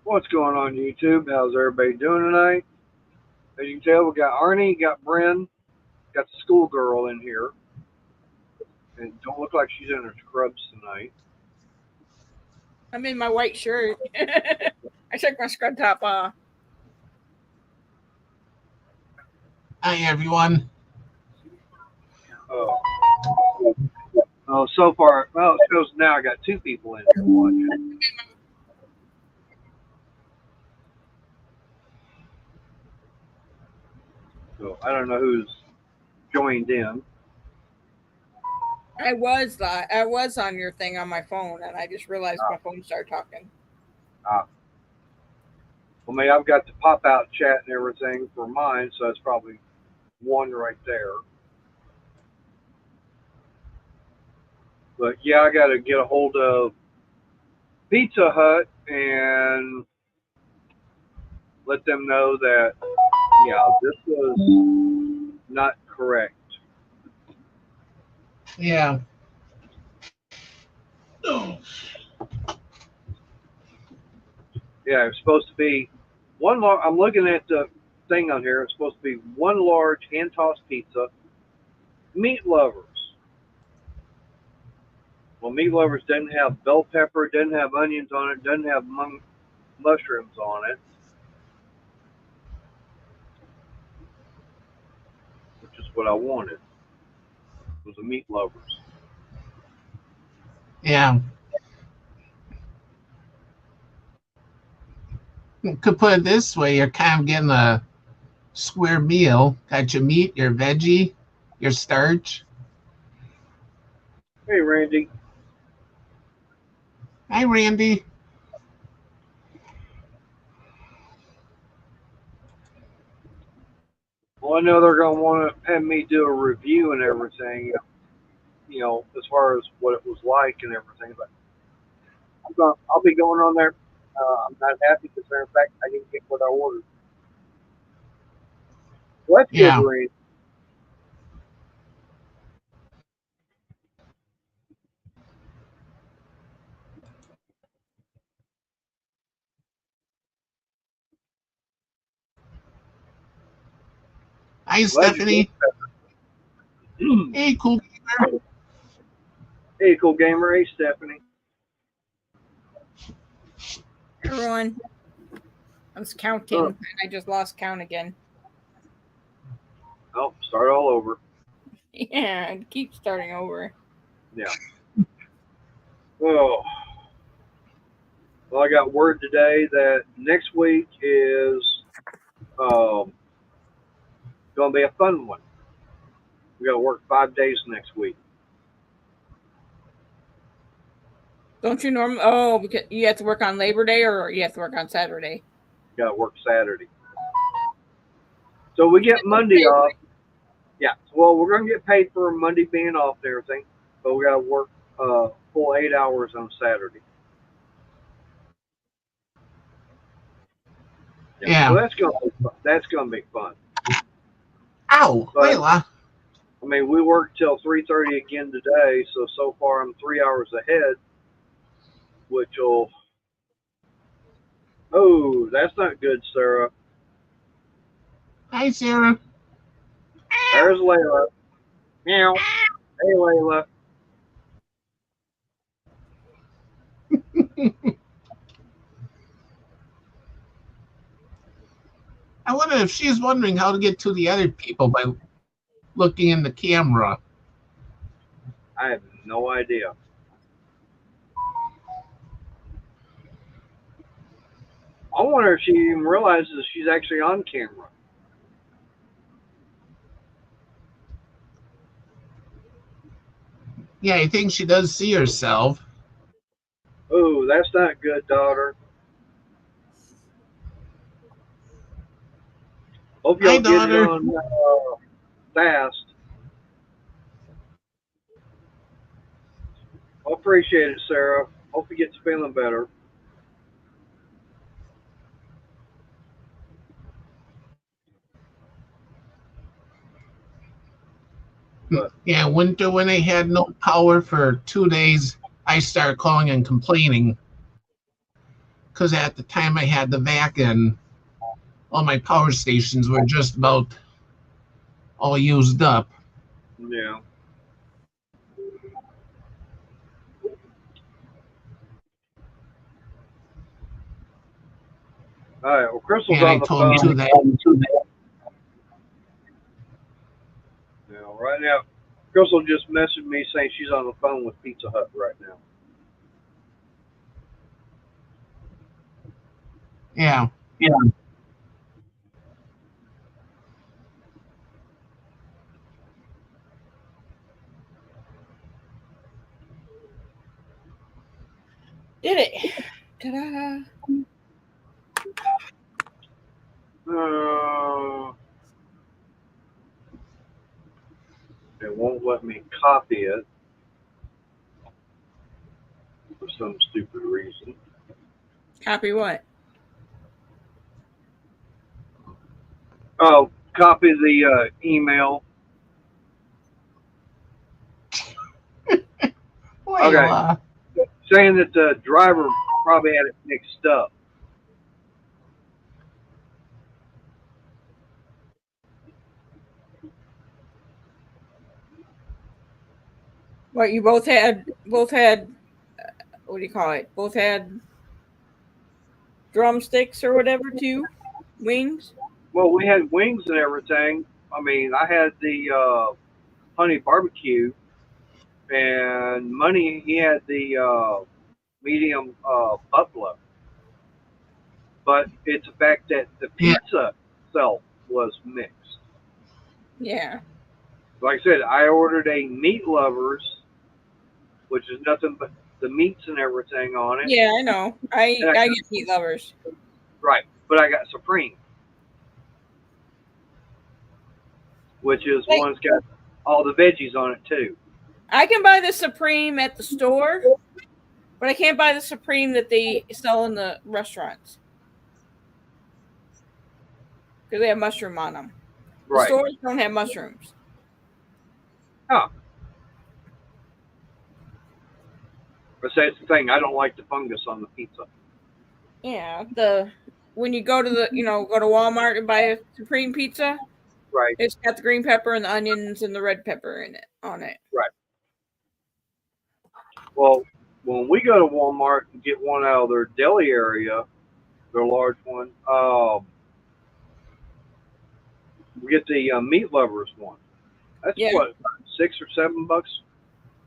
What's going on YouTube? How's everybody doing tonight? As you can tell, we got Arnie, got Bryn, got the schoolgirl in here, and don't look like she's in her scrubs tonight. I'm in my white shirt. I took my scrub top off. Hi, everyone. Oh, so far, well, it shows now I got two people in here watching. So I don't know who's joined in. I was on your thing on my phone, and I just realized my phone started talking. Well, maybe I've got the pop-out chat and everything for mine, so that's probably one right there. But yeah, I got to get a hold of Pizza Hut and let them know that, yeah, this was not correct. Yeah. Oh. Yeah, it's supposed to be one large. I'm looking at the thing on here. It's supposed to be one large hand-tossed pizza. Meat lovers. Well, meat lovers doesn't have bell pepper, doesn't have onions on it, doesn't have mushrooms on it, which is what I wanted. Was a meat lovers. Yeah. You could put it this way: you're kind of getting a square meal. Got your meat, your veggie, your starch. Hey, Randy. Hi, Randy. Well, I know they're going to want to have me do a review and everything, you know, as far as what it was like and everything. But I'll be going on there. I'm not happy because, in fact, I didn't get what I ordered. Well, that's good, Yeah. Randy. Hi, Glad Stephanie. Hey, cool gamer. Hey, cool gamer. Hey, Stephanie. Everyone, I was counting, and I just lost count again. Oh, start all over. Yeah, and keep starting over. Yeah. Oh. Well, I got word today that next week is going to be a fun one. We got to work 5 days next week. Don't you normally? Oh, because you have to work on Labor Day, or you have to work on Saturday. Got to work Saturday. So we get Monday off. Yeah. Well, we're going to get paid for Monday being off and everything, but we got to work full 8 hours on Saturday. Yeah. So that's going to be fun. Ow, But, Layla. I mean, we worked till 3:30 again today, so far I'm 3 hours ahead, which will. Oh, that's not good, Sarah. Hi, Sarah. There's Layla. Meow. Hey, Layla. I wonder if she's wondering how to get to the other people by looking in the camera. I have no idea. I wonder if she even realizes she's actually on camera. Yeah, I think she does see herself. Oh, that's not good, daughter. Hope y'all Hi, get it daughter. on fast. I appreciate it, Sarah. Hope you get feeling better. But Yeah, winter when I had no power for 2 days, I started calling and complaining because at the time I had the vac and all my power stations were just about all used up. Yeah. All right. Well, Crystal's And I on the told him phone. too that Right now, Crystal just messaged me saying she's on the phone with Pizza Hut right now. yeah. Did it? Ta-da. It won't let me copy it for some stupid reason. Copy what? Oh, copy the email. Well, Okay. Saying that the driver probably had it mixed up. What, you both had what do you call it? Both had drumsticks or whatever too? Wings? Well, we had wings and everything. I mean, I had the honey barbecue, and Money he had the medium buffalo. But it's the fact that the yeah, pizza itself was mixed. Yeah. Like I said, I ordered a meat lovers, which is nothing but the meats and everything on it. Yeah, I know. I And get meat lovers. right, but I got Supreme, which is Like, one's got all the veggies on it too. I can buy the Supreme at the store, but I can't buy the Supreme that they sell in the restaurants because they have mushroom on them. The Right. stores don't have mushrooms. Huh. But that's the thing. I don't like the fungus on the pizza. Yeah, when you go to go to Walmart and buy a Supreme pizza, Right. it's got the green pepper and the onions and the red pepper in it on it. Right. Well, when we go to Walmart and get one out of their deli area, their large one, we get the meat lovers one. That's Yeah, what, $6 or $7,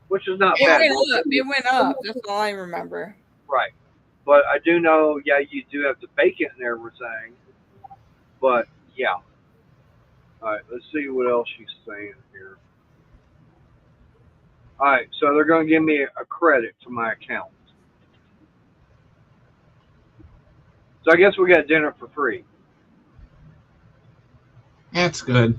which is not it bad. went up. It went up. That's all I remember. Right. But I do know, yeah, you do have to bake it and everything. But yeah. All right. Let's see what else she's saying here. All right. So they're going to give me a credit to my account. So I guess we got dinner for free. that's good.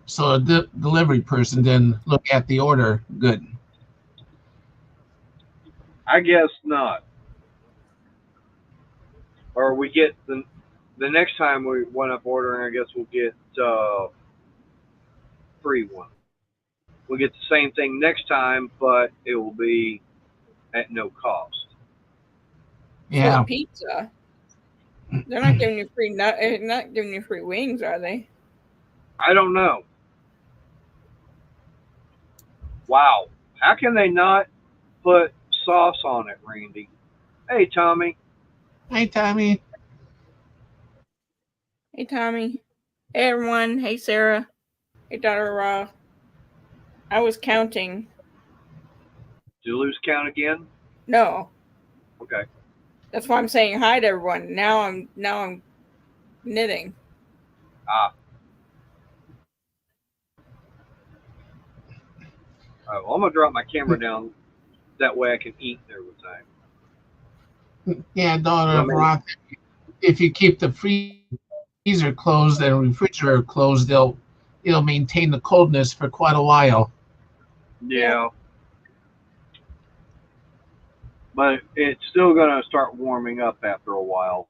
So the delivery person didn't look at the order good. I guess not. Or we get the next time we wind up ordering, I guess we'll get free one. We'll get the same thing next time, but it will be at no cost. For the Yeah. pizza, they're not giving you not giving you free wings, are they? I don't know. Wow. How can they not put sauce on it, Randy? Hey, Tommy. Hi, Tommy. Hey, Tommy. Hey, everyone. Hey, Sarah. Hey, daughter. I was counting. Did you lose count again? No, Okay. that's why I'm saying hi to everyone. Now I'm knitting. Ah. Well, I'm gonna drop my camera down. That way I can eat and everything. Yeah, daughter I of mean, Rock. If you keep the freezer closed and refrigerator closed, it'll maintain the coldness for quite a while. yeah. But it's still gonna start warming up after a while.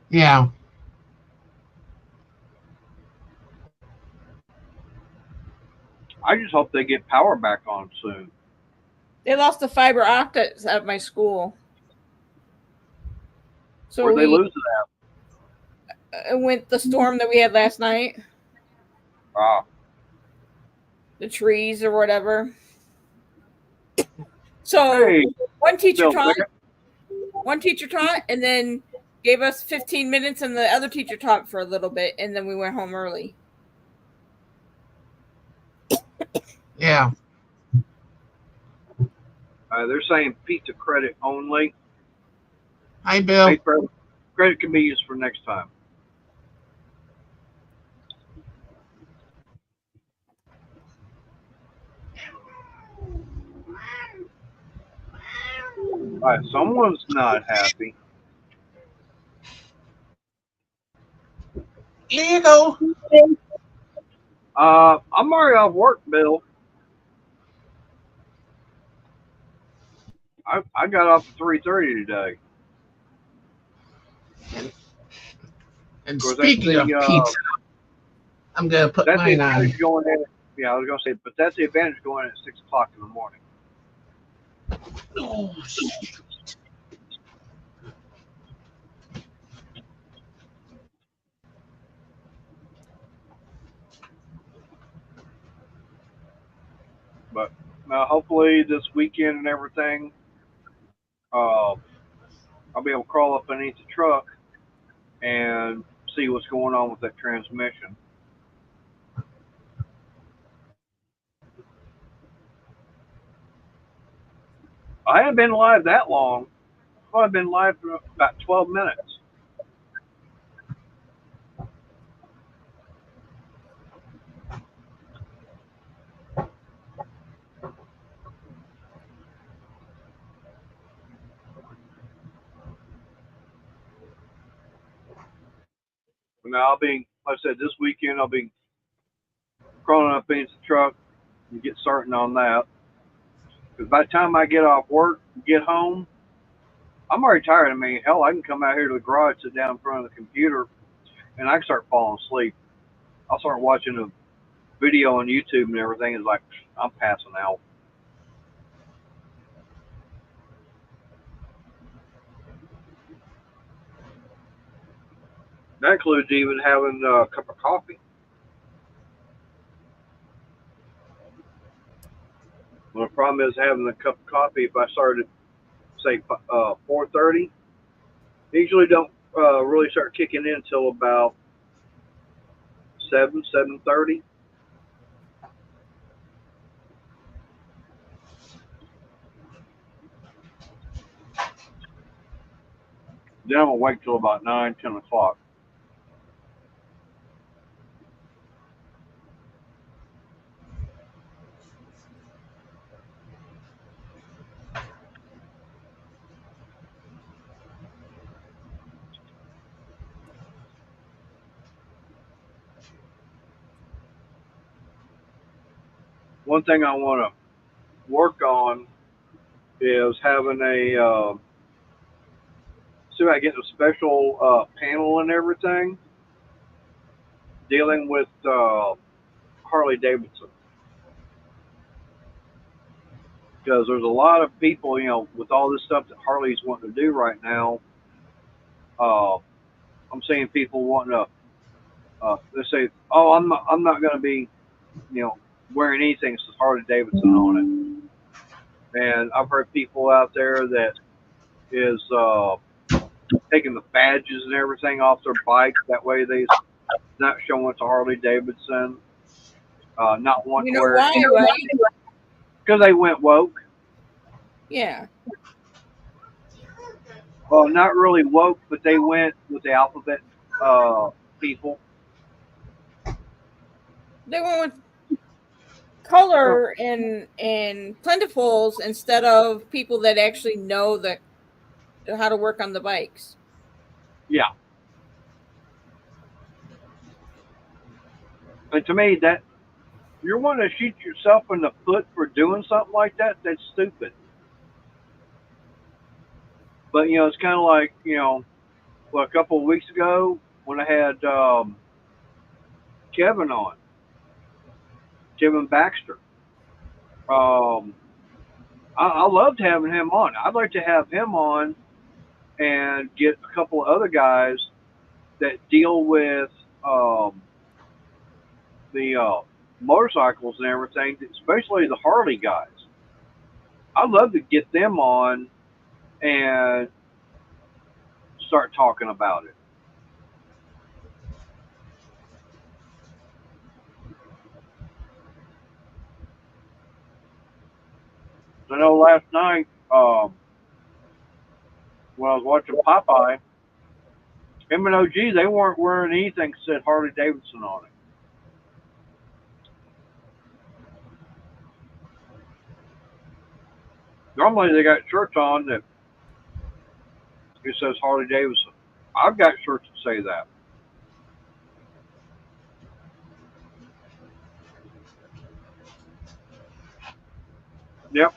Yeah. I just hope they get power back on soon. They lost the fiber optics at my school. So Where'd they we lose it went the storm that we had last night, at? the trees or whatever. So Hey, one teacher Bill taught, Bear. and then gave us 15 minutes, and the other teacher taught for a little bit, and then we went home early. Yeah. They're saying pizza credit only. Hi, Bill. Credit can be used for next time. All right, someone's not happy. Here you go. I'm already off work, Bill. I got off at 3:30 today. And Of course, that's speaking of pizza, I'm gonna put that's the mine on. advantage going in. Yeah, I was gonna say, but that's the advantage going in at 6 o'clock in the morning. Oh, But hopefully this weekend and everything, I'll be able to crawl up underneath the truck and see what's going on with that transmission. I haven't been live that long. I've been live for about 12 minutes. But now like I said, this weekend I'll be crawling up into the truck and get starting on that. Because by the time I get off work, get home, I'm already tired. I mean, hell, I can come out here to the garage, sit down in front of the computer, and I can start falling asleep. I'll start watching a video on YouTube and everything. It's like, I'm passing out. That includes even having a cup of coffee. Well, the problem is having a cup of coffee. If I started, say, 4:30, usually don't really start kicking in until about 7:30. Then I'm awake till about 9, 10 o'clock. One thing I want to work on is having see if I get a special panel and everything dealing with Harley Davidson. Because there's a lot of people, with all this stuff that Harley's wanting to do right now. I'm seeing people wanting to, they say, "Oh, I'm not going to be, wearing anything that says Harley Davidson on it." And I've heard people out there that is taking the badges and everything off their bikes. That way, they not showing it's a Harley Davidson. Not wanting You to know wear why, it right? because they went woke. Yeah. Well, not really woke, but they went with the alphabet people. They went with color and plentifuls instead of people that actually know how to work on the bikes. Yeah, and to me, that you're wanting to shoot yourself in the foot for doing something like that. That's stupid. But it's kind of like a couple of weeks ago when I had Kevin on, Kevin Baxter. Um, I loved having him on. I'd like to have him on and get a couple of other guys that deal with the motorcycles and everything, especially the Harley guys. I'd love to get them on and start talking about it. I know last night when I was watching Popeye, him and OG, they weren't wearing anything that said Harley Davidson on it. Normally they got shirts on that it says Harley Davidson. I've got shirts that say that. Yep.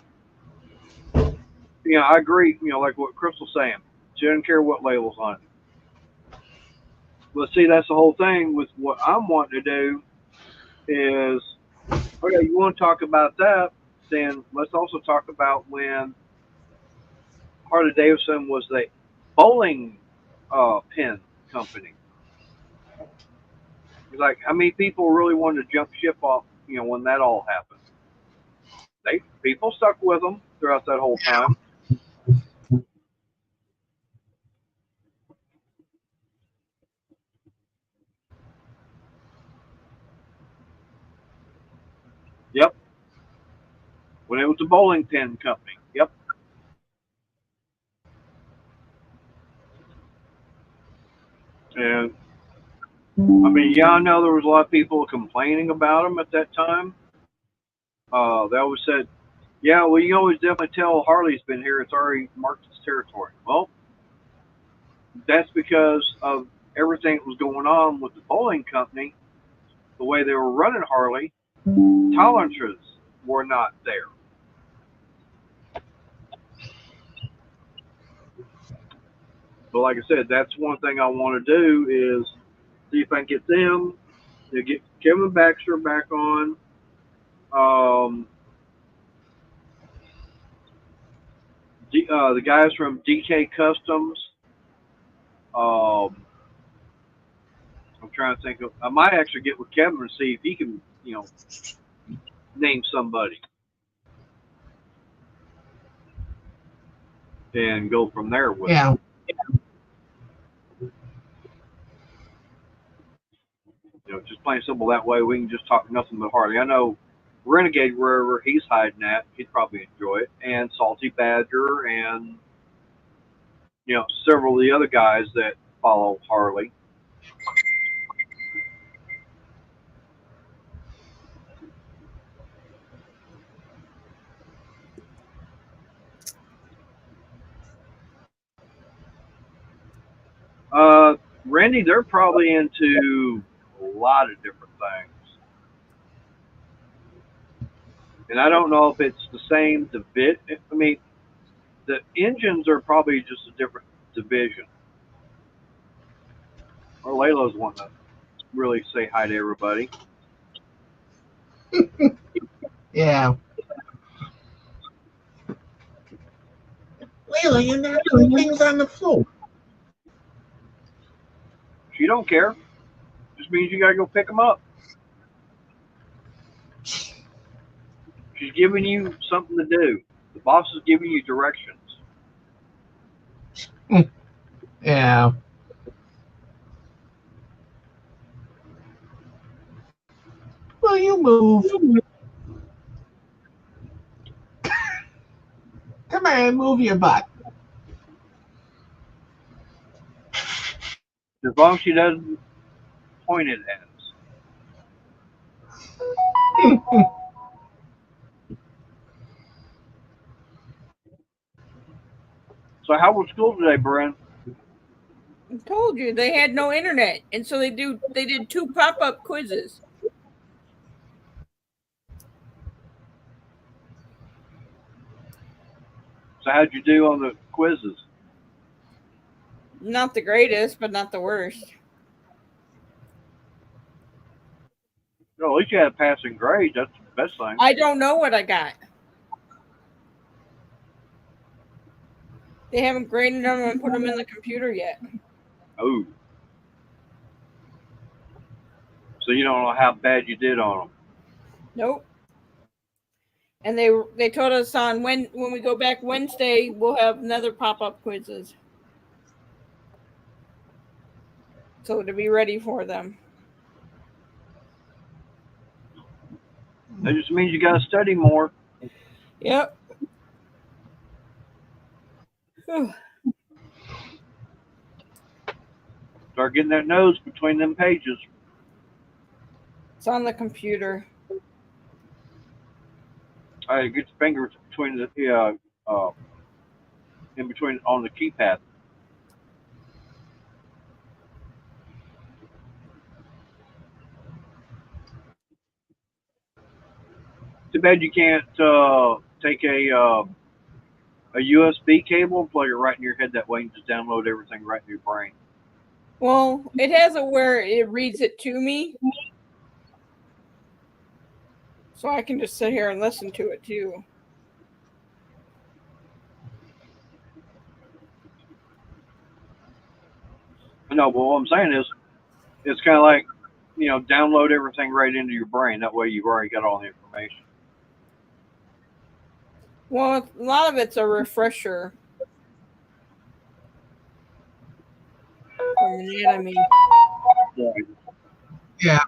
I agree. Like what Crystal's saying. She doesn't care what label's on it. But see, that's the whole thing with what I'm wanting to do is, okay, you want to talk about that, then let's also talk about when Harley Davidson was the bowling pin company. Like, how many people really wanted to jump ship off, when that all happened? People stuck with them throughout that whole time. Yep. When it was the bowling pin company. Yep. And I mean, yeah, I know there was a lot of people complaining about them at that time. They always said, "Yeah, well, you always definitely tell Harley's been here; it's already marked its territory." Well, that's because of everything that was going on with the bowling company, the way they were running Harley. Tolerances were not there. But like I said, that's one thing I want to do is see if I can get them to get Kevin Baxter back on. Um, the guys from DK Customs. Um, I'm trying to think of. I might actually get with Kevin and see if he can, name somebody and go from there with Yeah. it. Just plain simple. That way we can just talk nothing but Harley. I know Renegade, wherever he's hiding at, he'd probably enjoy it, and Salty Badger, and several of the other guys that follow Harley. Randy, they're probably into a lot of different things. And I don't know if it's the same division. I mean, the engines are probably just a different division. Or Layla's wanting to really say hi to everybody. Yeah. Layla, you're not doing things on the floor. She don't care. Just means you gotta go pick them up. She's giving you something to do. The boss is giving you directions. Yeah. Will you move? Come on, move your butt. As long as she doesn't point it at us. So how was school today, Brent? I told you they had no internet, and so they did 2 pop-up quizzes. So how'd you do on the quizzes? Not the greatest, but not the worst. At least you had a passing grade. That's the best thing. I don't know what I got. They haven't graded them and put them in the computer yet. Oh, so you don't know how bad you did on them. Nope. And they told us on when we go back Wednesday, we'll have another pop-up quizzes. So to be ready for them. That just means you got to study more. Yep. Start getting that nose between them pages. It's on the computer. Get your fingers between the in between on the keypad. Too bad you can't take a USB cable and plug it right in your head. That way you can just download everything right in your brain. Well, it has it where it reads it to me. So I can just sit here and listen to it too. No, but what I'm saying is, it's kind of like, download everything right into your brain. That way you've already got all the information. Well, a lot of it's a refresher from anatomy. Yeah.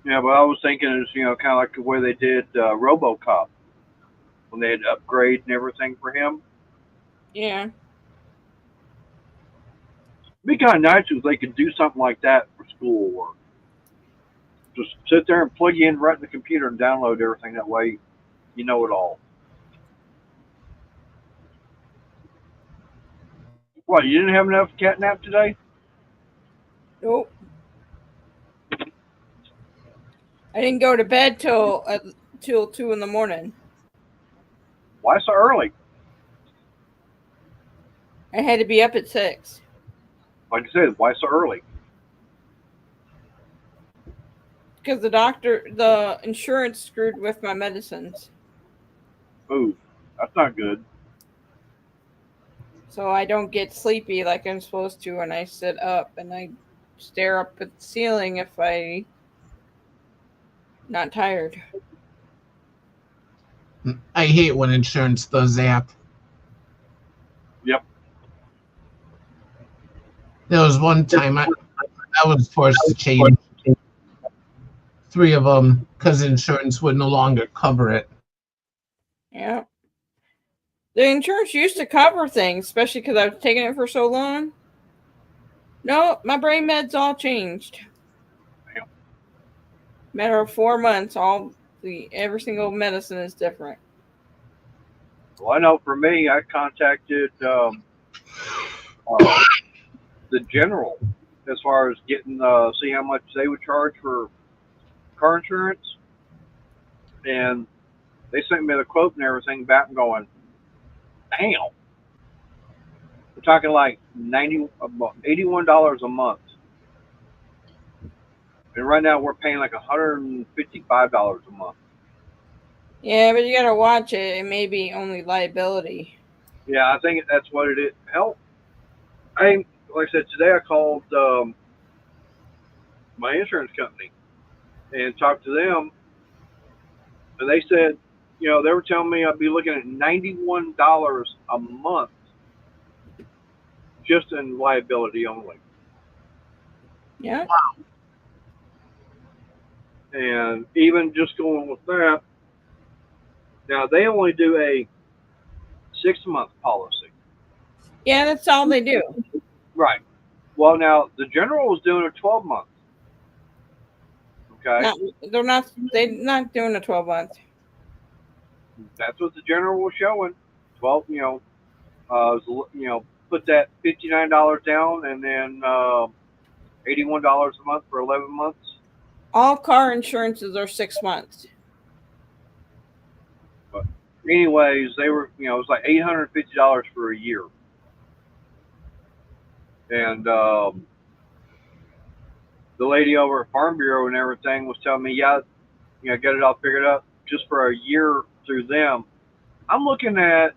Yeah, but I was thinking is, kind of like the way they did RoboCop when they had to upgrade and everything for him. Yeah. It'd be kind of nice if they could do something like that for schoolwork. Just sit there and plug you in right in the computer and download everything. That way, you know it all. What, you didn't have enough cat nap today? Nope. I didn't go to bed till 2 in the morning. Why so early? I had to be up at 6. Like I said, why so early? Because the insurance screwed with my medicines. Ooh, that's not good. So I don't get sleepy like I'm supposed to when I sit up, and I stare up at the ceiling if I'm not tired. I hate when insurance does that. Yep. There was one time I was forced to change 3 of them because insurance would no longer cover it. Yeah. The insurance used to cover things, especially because I was taking it for so long. No, my brain meds all changed. Damn. Matter of 4 months, every single medicine is different. Well, I know for me, I contacted the general as far as getting see how much they would charge for car insurance, and they sent me the quote and everything back and going, damn, we're talking like $81 a month, and right now we're paying like $155 a month. Yeah, but you gotta watch it. It may be only liability. Yeah, I think that's what it is. Hell, like I said today, I called my insurance company and talked to them, and they said, they were telling me I'd be looking at $91 a month just in liability only. Yeah. And even just going with that, now they only do a 6-month policy. Yeah, that's all they do. Right. Well, now the general was doing a 12-month. Okay. They're not doing a 12-month. That's what the general was showing. 12, put that $59 down and then $81 a month for 11 months. All car insurances are 6 months. But anyways, they were, it was like $850 for a year. And the lady over at Farm Bureau and everything was telling me, yeah, get it all figured out just for a year through them. I'm looking at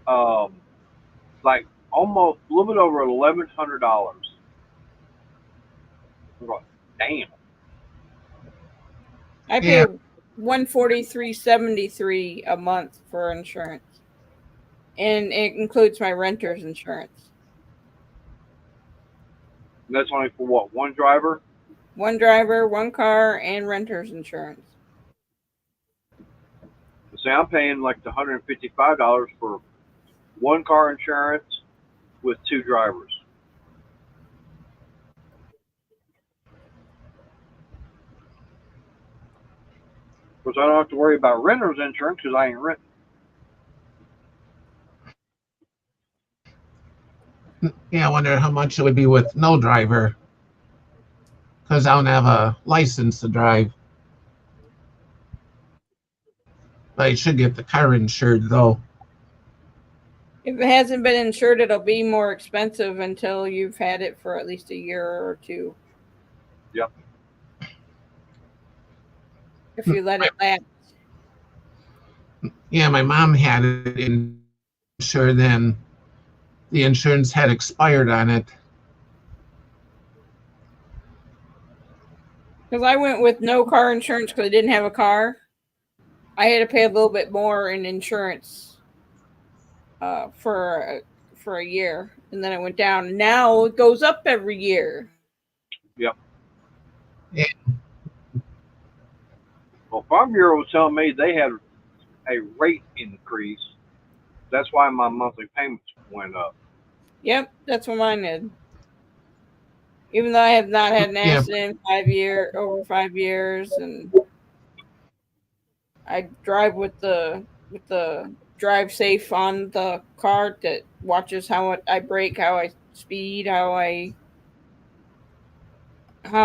um, like almost a little bit over $1,100. I'm going, damn. I Yeah, pay $143.73 a month for insurance, and it includes my renter's insurance. And that's only for what, one driver? One driver, one car, and renter's insurance. See, I'm paying like the $155 for one car insurance with two drivers. Which I don't have to worry about renter's insurance because I ain't renting. yeah. I wonder how much it would be with no driver, because I don't have a license to drive. But I should get the car insured though. If it hasn't been insured, it'll be more expensive until you've had it for at least a year or two. Yep. If you let it lapse. Yeah, my mom had it insured, then the insurance had expired on it. Because I went with no car insurance because I didn't have a car. I had to pay a little bit more in insurance for a year, and then it went down. Now it goes up every year. Yep. Yeah. Well, Farm Bureau was telling me they had a rate increase. That's why my monthly payments went up. Yep, that's what mine did. Even though I have not had an Yeah, accident in over 5 years, and I drive with the drive safe on the car that watches how I brake, how I speed, how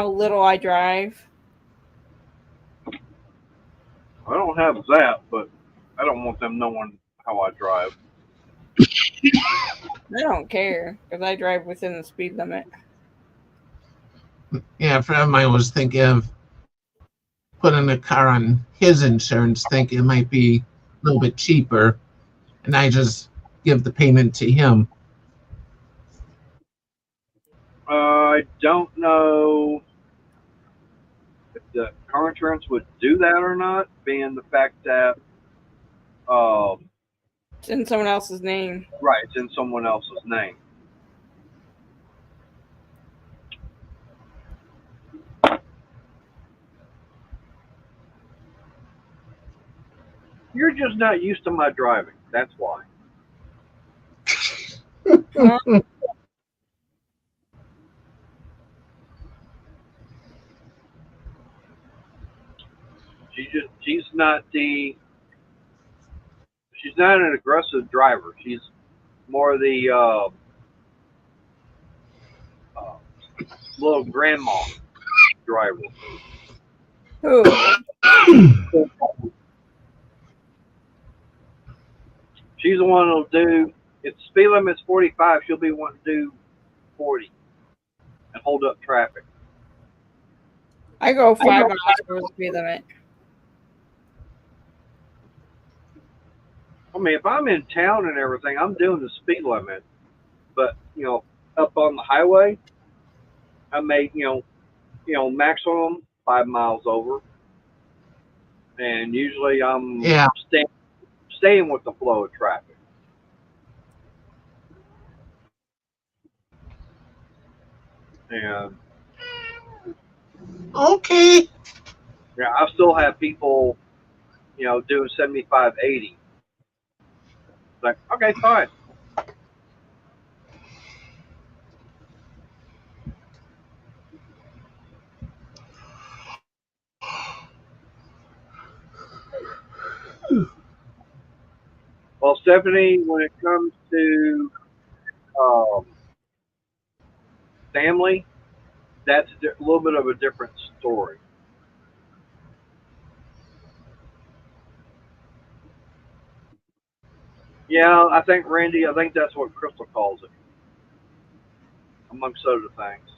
little I drive. I don't have that, but I don't want them knowing how I drive. I don't care because I drive within the speed limit. yeah. A friend of mine was thinking of putting the car on his insurance, thinking it might be a little bit cheaper, and I just give the payment to him. I don't know if the car insurance would do that or not, being the fact that, um, It's in someone else's name. right, it's in someone else's name. You're just not used to my driving. That's why. Well, she's not an aggressive driver. She's more the uh, little grandma driver. who? She's the one that'll do. If the speed limit's 45, she'll be wanting to do 40 and hold up traffic. I go 5 miles over the speed limit. I mean, if I'm in town and everything, I'm doing the speed limit. But up on the highway, I make maximum 5 miles over, and usually I'm Yeah. staying with the flow of traffic. And Okay. yeah, I still have people, doing 75, 80. Like, okay, fine. Well, Stephanie, when it comes to um, family, that's a little bit of a different story. Yeah, I think that's what Crystal calls it, amongst other things.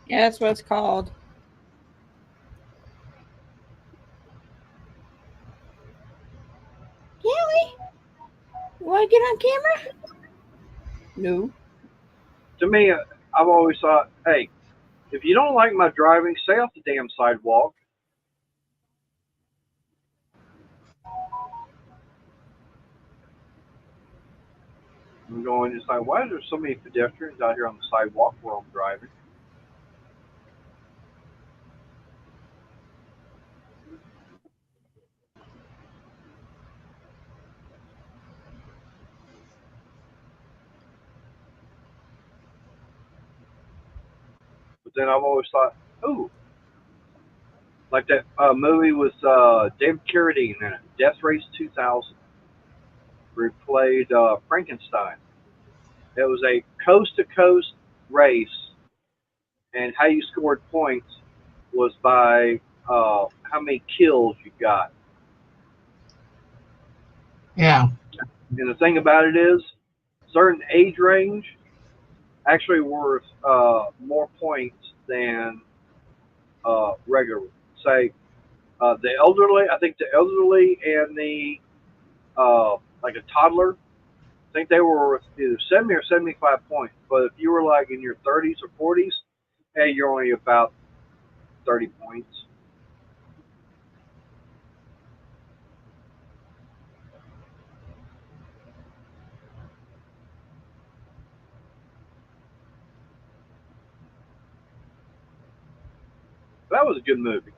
Yeah, that's what it's called. Will I get on camera? No. To me, I've always thought, hey, if you don't like my driving, stay off the damn sidewalk. I'm going, it's like, why is there so many pedestrians out here on the sidewalk where I'm driving? But then I've always thought, ooh, like that movie with David Carradine in it, Death Race 2000, where he played Frankenstein. It was a coast-to-coast race, and how you scored points was by how many kills you got. Yeah. And the thing about it is, certain age range actually worth more points than regular. Say the elderly, I think the elderly and the like a toddler, I think they were worth either 70 or 75 points. But if you were like in your 30s or 40s, hey, you're only about 30 points. That was a good movie.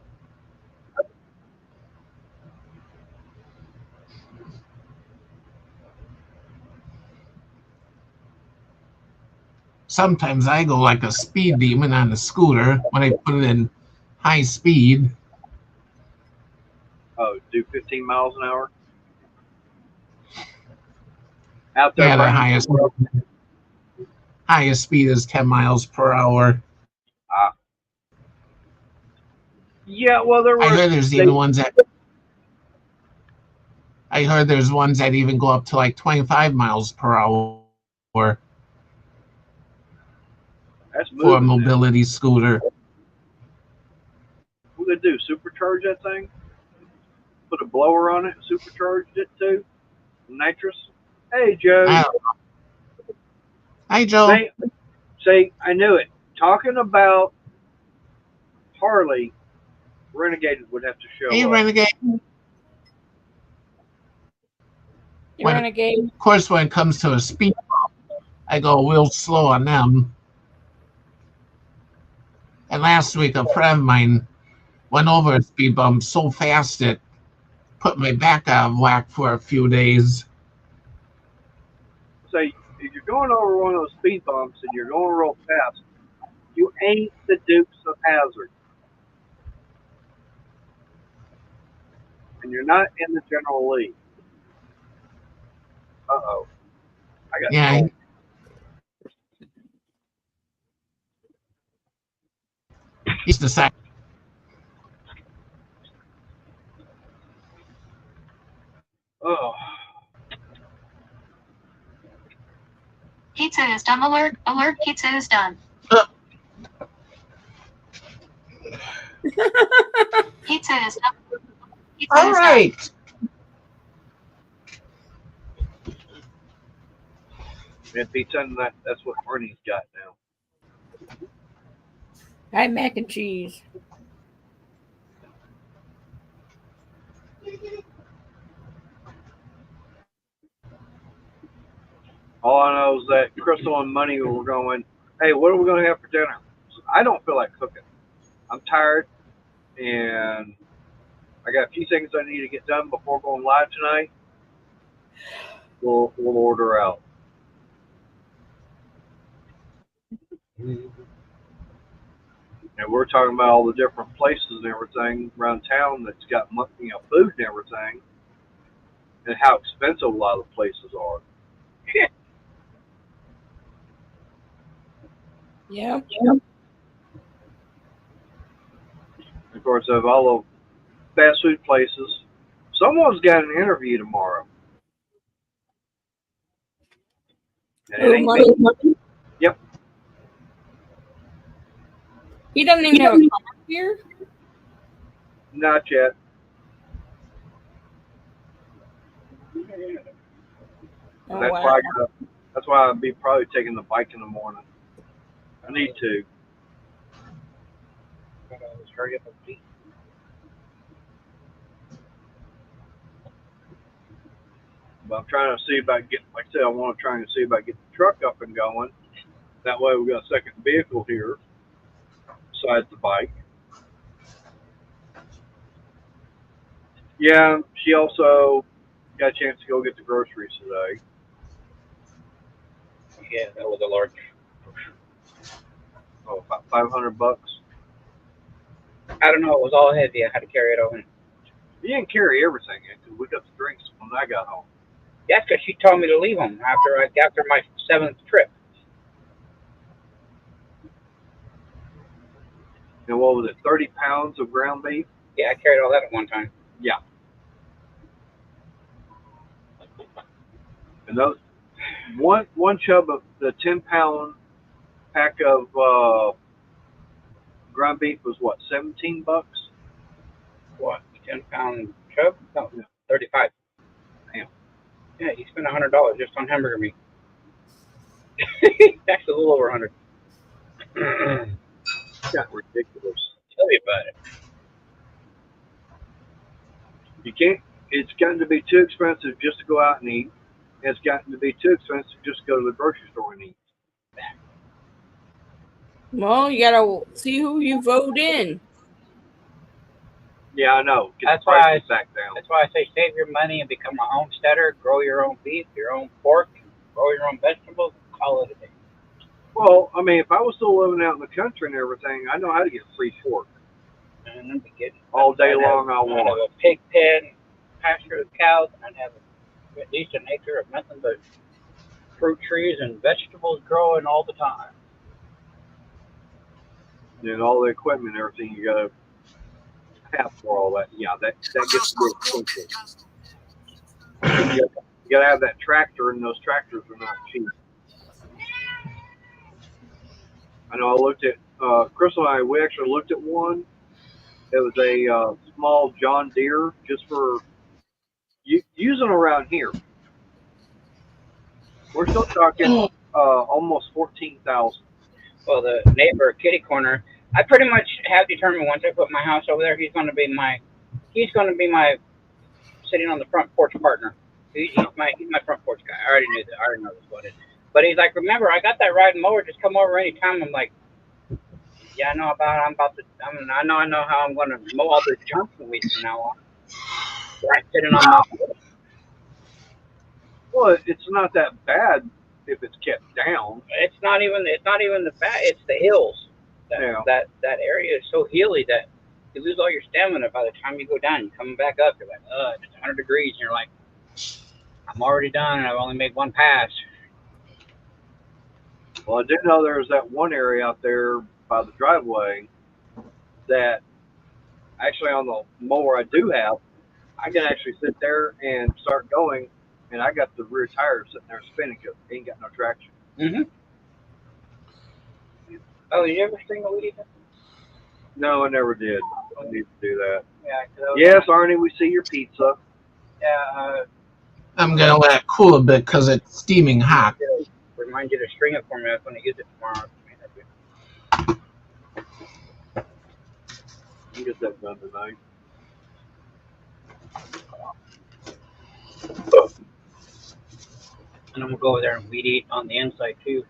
Sometimes I go like a speed demon on the scooter when I put it in high speed. Oh, do 15 miles an hour out there Yeah, the burning some road. highest speed is 10 miles per hour. Ah, yeah. Well, there I were heard there's even ones that I heard there's ones that even go up to like 25 miles per hour that's for a moving now. mobility scooter. What did they do? Supercharge that thing? Put a blower on it, supercharged it too? Nitrous? Hey, Joe. I don't know. Hi, Joe. Say, I knew it. Talking about Harley, Renegade would have to Hey, show up. Renegade. Renegade. Of course, when it comes to a speed bump, I go real slow on them. And last week, a friend of mine went over a speed bump so fast it put my back out of whack for a few days. Say, if you're going over one of those speed bumps and you're going real fast, you ain't the Dukes of Hazzard. And you're not in the General League. Uh-oh. I got Yeah, told. he's decided. Oh. Pizza is done. Alert, alert, pizza is done. Pizza is done. Pizza All is right. done. And pizza, and that's what Arnie's got now. I had mac and cheese. All I know is that Crystal and Money were going, hey, what are we going to have for dinner? I don't feel like cooking. I'm tired, and I got a few things I need to get done before going live tonight. We'll order out. And we're talking about all the different places and everything around town that's got food and everything, and how expensive a lot of the places are. Yeah. Of course, of all the fast food places, someone's got an interview tomorrow. And it ain't me. Yep. He doesn't even have a car here. Not yet. Oh, That's wow. why that's why I'd be probably taking the bike in the morning. I need to. Let's hurry up and beat. But I'm trying to see about getting, like I said, I want to try and see about getting the truck up and going. That way we got a second vehicle here besides the bike. Yeah, she also got a chance to go get the groceries today. Yeah, that was a large. Oh, about $500. I don't know. It was all heavy. I had to carry it over. You didn't carry everything in because we got the drinks when I got home. That's because she told me to leave them after my 7th trip. And what was it, 30 pounds of ground beef? Yeah, I carried all that at one time. Yeah. And those one chub of the 10-pound pack of ground beef was what, $17? What? 10-pound chub? No, Yeah. 35. Damn. Yeah, you spent $100 just on hamburger meat. Actually, a little over 100. Got ridiculous. Tell me about it. You can't. It's gotten to be too expensive just to go out and eat. It's gotten to be too expensive just to go to the grocery store and eat. Well, you gotta see who you vote in. Yeah, I know. Get That's the why prices back down. That's why I say save your money and become a homesteader. Grow your own beef, your own pork, grow your own vegetables. Call it a day. Well, I mean, if I was still living out in the country and everything, I know how to get free pork. And then we get All day long I I'd want. have a pig pen, pasture with cows, and I'd have at least an acre of nothing but fruit trees and vegetables growing all the time. And all the equipment and everything you gotta have for all that. Yeah, that gets to be expensive. You gotta have that tractor, and those tractors are not cheap. I know I looked at Crystal and I. We actually looked at one. It was a small John Deere, just for using around here. We're still talking almost 14,000. Well, the neighbor kitty corner, I pretty much have determined once I put my house over there, he's going to be my sitting on the front porch partner. He's my front porch guy. I already knew that. I already know this what it is. But he's like, remember, I got that riding mower. Just come over anytime. I'm like, yeah, I know I know how I'm going to mow all this junk from weeks from now on. Right, sitting on my. Well, it's not that bad if it's kept down. It's not even the fat. It's the hills. Yeah. That area is so hilly that you lose all your stamina by the time you go down. You're coming back up. You're like, it's 100 degrees, and you're like, I'm already done, and I've only made one pass. Well, I do know there's that one area out there by the driveway that actually on the mower I do have, I can actually sit there and start going, and I got the rear tires sitting there spinning because it ain't got no traction. Mm-hmm. Oh, you ever seen a weed? No, I never did. I need to do that. Yeah. Yes, Arnie, we see your pizza. Yeah. I'm gonna let it cool a bit because it's steaming hot. Remind you to string it for me. I'm going to use it tomorrow. You get that done tonight. And I'm going to go over there and weed eat on the inside too,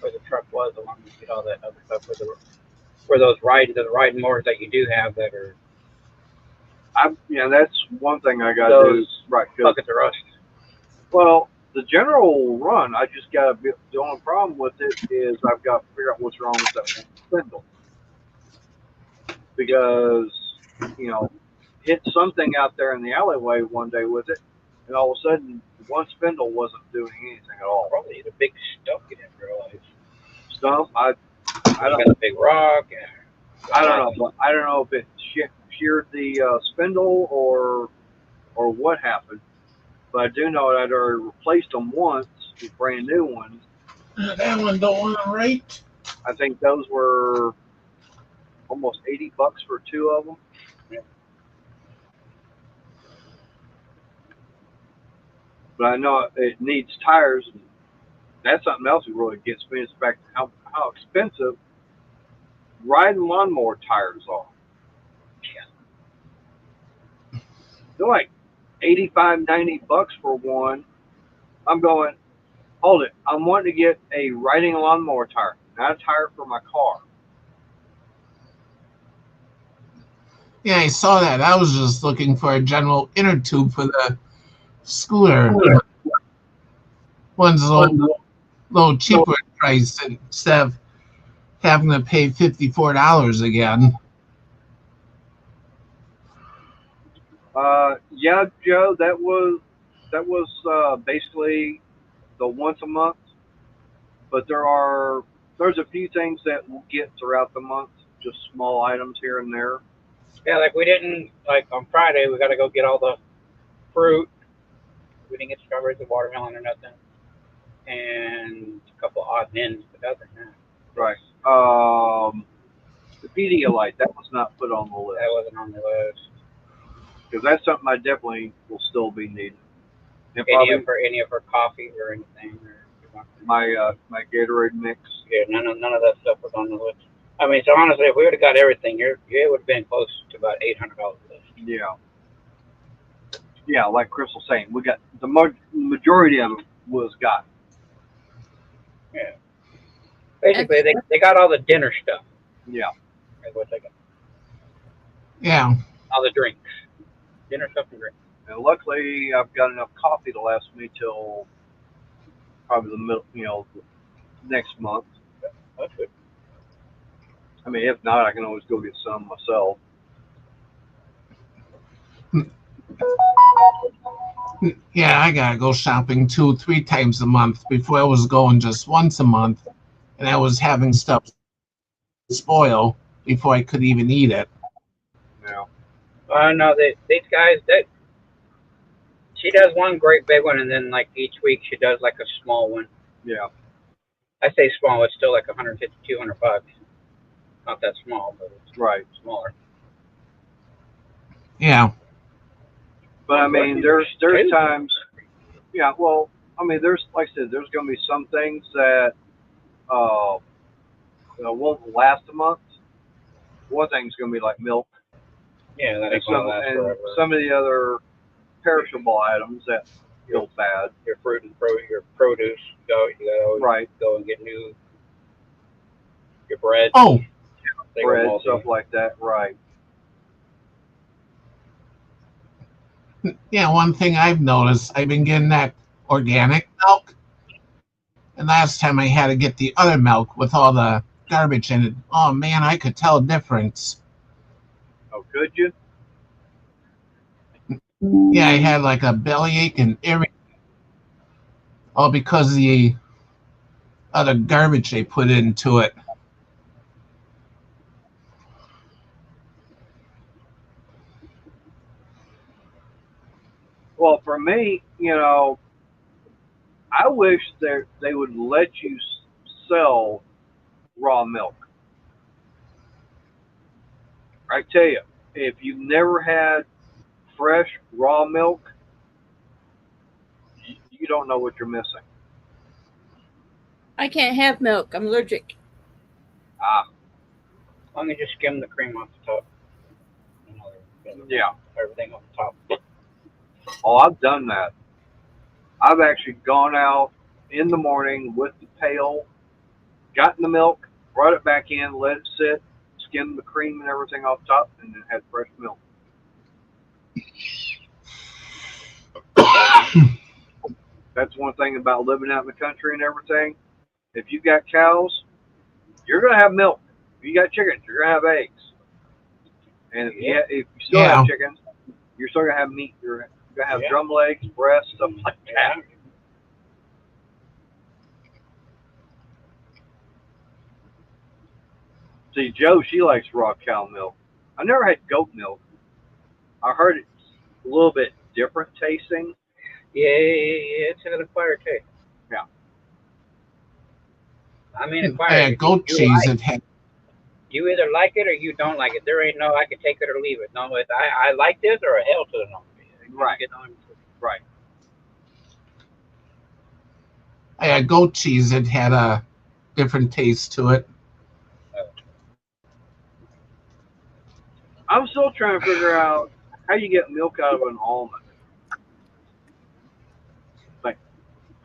where the truck was, along with get all that other stuff where those the riding mowers that you do have that are. That's one thing I got to do. Right. Buckets of rust. Well, the general run, I just got to be. The only problem with it is I've got to figure out what's wrong with that spindle. Because, hit something out there in the alleyway one day with it, and all of a sudden, one spindle wasn't doing anything at all. Probably the big stump you didn't realize. Stump? I don't got a big rock. I don't know, but I don't know if it sheared the spindle or what happened. But I do know that I'd already replaced them once with brand new ones. That one don't want to write. I think those were almost $80 for two of them. but I know it needs tires. And that's something else that really gets me is the fact how expensive riding lawnmower tires are. They're like 85, $90 for one. I'm going, hold it. I'm wanting to get a riding lawnmower tire, not a tire for my car. Yeah, I saw that. I was just looking for a general inner tube for the scooter. One's a little cheaper in price instead of having to pay $54 again. Yeah, Joe, that was basically the once a month. But there's a few things that we'll get throughout the month, just small items here and there. Yeah, like we didn't like on Friday. We got to go get all the fruit. We didn't get strawberries or watermelon or nothing, and a couple odd ends. But other than that, Right. The Pedialyte, that was not put on the list that wasn't on the list. because that's something I definitely will still be needing. And Any of her coffee or anything, or my Gatorade mix. yeah, none of that stuff was on the list. I mean, so honestly, if we would have got everything, it would have been close to about $800 list. Yeah. Yeah, like Chris was saying, we got the majority of it was got. Yeah. Basically, they got all the dinner stuff. Yeah. Is what they got. Yeah. All the drinks, dinner stuff and drinks. And luckily, I've got enough coffee to last me till probably the middle, next month. That's good. I mean, if not, I can always go get some myself. Yeah, I gotta go shopping 2-3 times a month. Before I was going just once a month, and I was having stuff spoil before I could even eat it. Yeah. No, these guys that she does one great big one, and then like each week she does like a small one. Yeah. I say small, it's still like 150, $200. Not that small, but it's Right. smaller. Yeah. But I mean, there's times. Yeah. Well, I mean, there's like I said, there's going to be some things that won't last a month. One thing's going to be like milk, Yeah, that and ain't gonna last forever. some of the other perishable items that go bad. Your fruit and your produce, you gotta always Right. go and get new. Your bread. Oh, Bread, stuff like that. Right. yeah. One thing I've noticed, I've been getting that organic milk, and last time I had to get the other milk with all the garbage in it. Oh man, I could tell a difference. Oh, could you? Yeah, I had like a bellyache and everything. All because of the other garbage they put into it. Well, for me, I wish they would let you sell raw milk. I tell you, if you've never had fresh raw milk, you don't know what you're missing. I can't have milk. I'm allergic. Ah, As long as you skim the cream off the top. yeah. Everything off the top. Oh, I've done that. I've actually gone out in the morning with the pail, gotten the milk, brought it back in, let it sit, skimmed the cream and everything off top, and then had fresh milk. That's one thing about living out in the country and everything. If you got cows, you're gonna have milk. If you got chickens, you're gonna have eggs. And if you still have chickens, you're still gonna have meat. You're gonna have drum legs, breasts, stuff like that. See, Joe, she likes raw cow milk. I never had goat milk. I heard it's a little bit different tasting. Yeah, it's an acquired taste. Yeah. I mean, acquired. Goat cheese. It had. You either like it or you don't like it. There ain't no I can take it or leave it. No, it's I like this or a hell to the no. Right. Right. I had goat cheese. It had a different taste to it. I'm still trying to figure out how you get milk out of an almond. Like,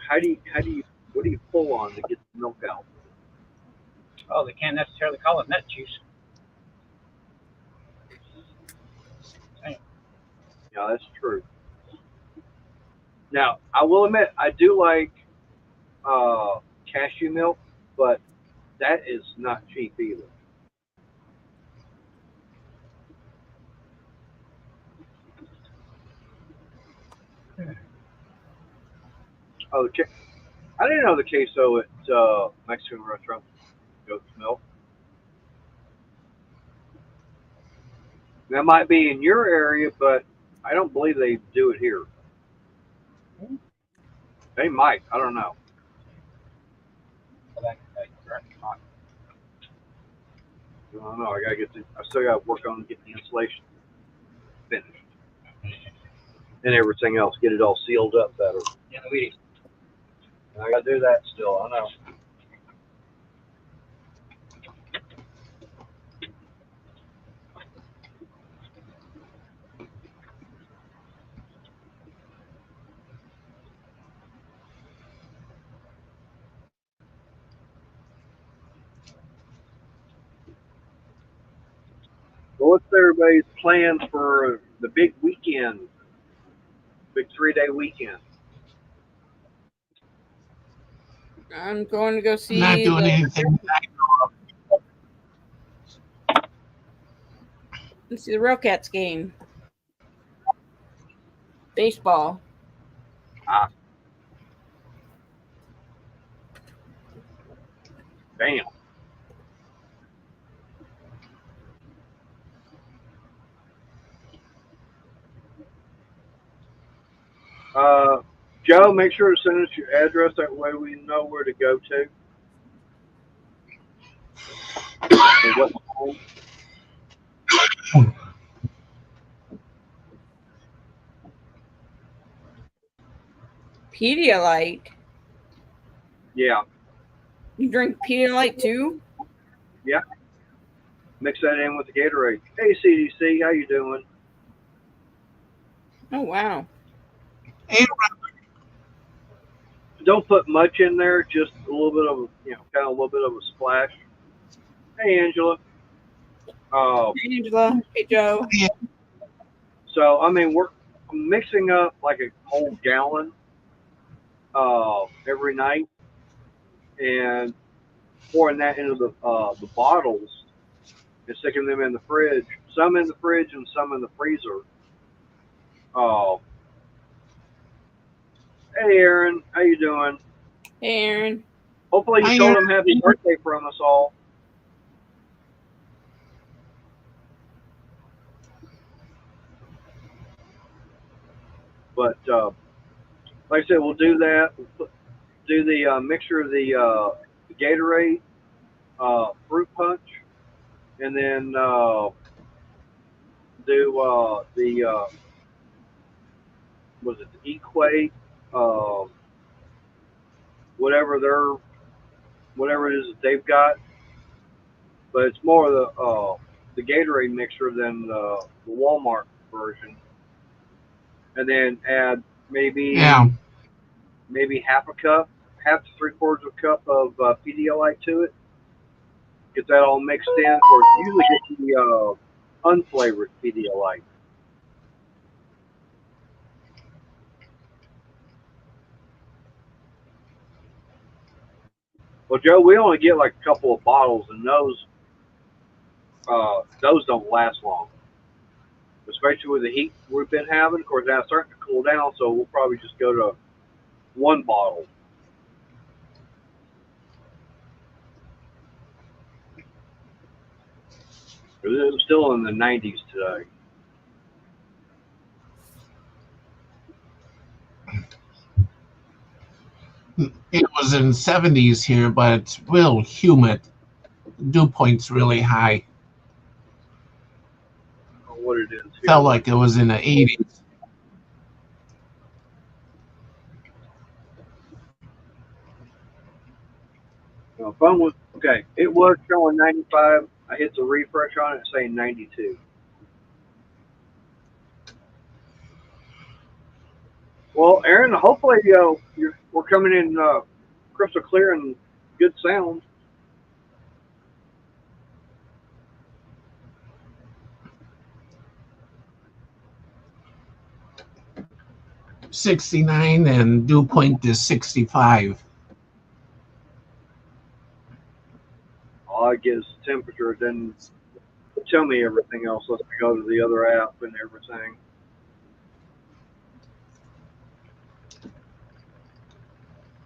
what do you pull on to get the milk out? Oh, they can't necessarily call it nut juice. Yeah, that's true. Now, I will admit, I do like cashew milk, but that is not cheap either. Oh, I didn't know the queso at Mexican restaurant goat's milk. That might be in your area, but I don't believe they do it here. They might. I don't know. I don't know. I still got to work on getting the insulation finished and everything else. Get it all sealed up better. Yeah, we I got to do that still. I know. Well, what's everybody's plans for the big weekend? Big 3-day weekend. I'm going to go I'm not see doing the anything. Real Cats game. Baseball. Damn. Joe, make sure to send us your address. That way we know where to go to. And what time. Pedialyte. Yeah. You drink Pedialyte too? Yeah. Mix that in with the Gatorade. Hey, CDC, how you doing? Oh wow. Hey, Don't put much in there, just a little bit of, kind of a little bit of a splash. Hey, Angela. Hey, Angela. Hey, Joe. So, I mean, we're mixing up like a whole gallon every night and pouring that into the bottles and sticking them in the fridge. Some in the fridge and some in the freezer. Uh, hey, Aaron, how you doing? Hey, Aaron. Hopefully you Hi, told him happy birthday from us all. But like I said, we'll do that. We'll do the mixture of the Gatorade, fruit punch, and then do the was it the Equate, uh, whatever whatever it is that they've got. But it's more the Gatorade mixture than the Walmart version. And then add yeah. maybe half to 3/4 of a cup of Pedialyte to it. Get that all mixed in. Of course, usually get the unflavored Pedialyte. Well, Joe, we only get like a couple of bottles, and those don't last long, especially with the heat we've been having. Of course, now it's starting to cool down, so we'll probably just go to one bottle. It was still in the 90s today. It was in 70s here, but it's real humid. Dew point's really high. What it is here. Felt like it was in the 80s. phone was okay. It was showing 95. I hit the refresh on it, saying 92. Well, Aaron, hopefully we're coming in crystal clear and good sound. .69 and dew point is 65. All I get is the temperature. It doesn't tell me everything else. Let's go to the other app and everything.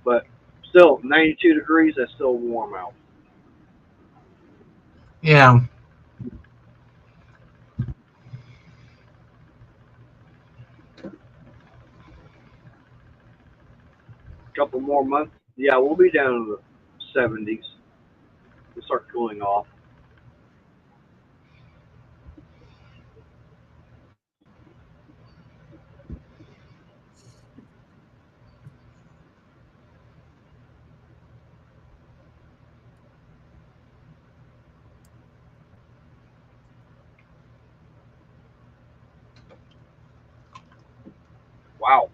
But still, 92 degrees. That's still warm out. Yeah. Couple more months. Yeah, we'll be down in the 70s. We'll start cooling off. Wow.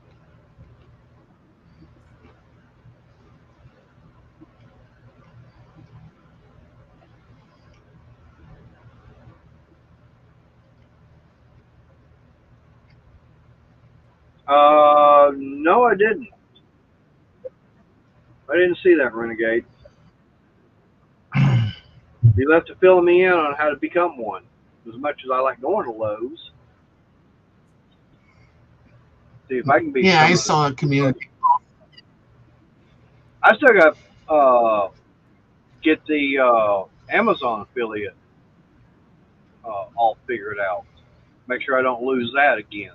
No, I didn't. I didn't see that, Renegade. You left to fill me in on how to become one. As much as I like going to Lowe's, see if I can be. Yeah, I saw a community. I still got get the Amazon affiliate all figured out. Make sure I don't lose that again.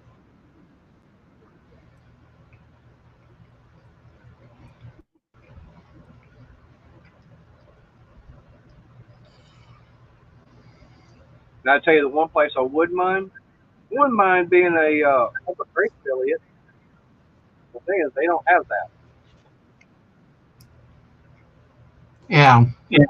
Now I tell you the one place I wouldn't mind being a Harbor Freight affiliate. The thing is, they don't have that. Yeah. Yep.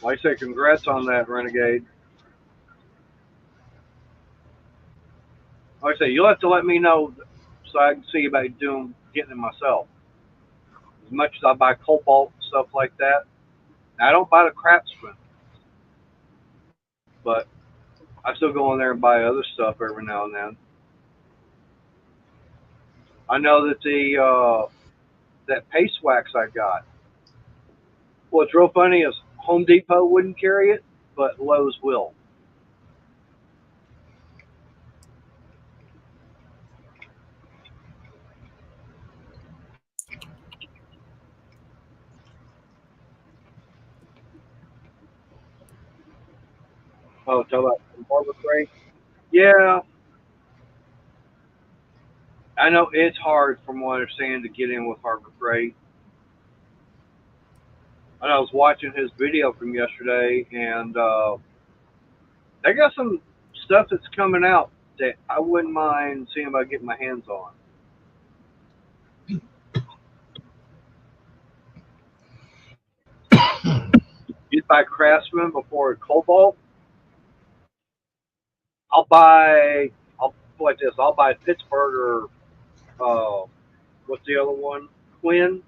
Like I say, congrats on that, Renegade. Like I say, you'll have to let me know so I can see about getting it myself. As much as I buy Cobalt and stuff like that, now, I don't buy the Craftsman, but I still go in there and buy other stuff every now and then. I know that that paste wax I got. What's real funny is Home Depot wouldn't carry it, but Lowe's will. Oh, talk about Harbor Freight. Yeah, I know it's hard from what I understand to get in with Harbor Freight. And I was watching his video from yesterday, and they got some stuff that's coming out that I wouldn't mind seeing if I get my hands on. You'd buy Craftsman before Cobalt. I'll buy. I'll like this. I'll buy Pittsburgh or what's the other one? Quinn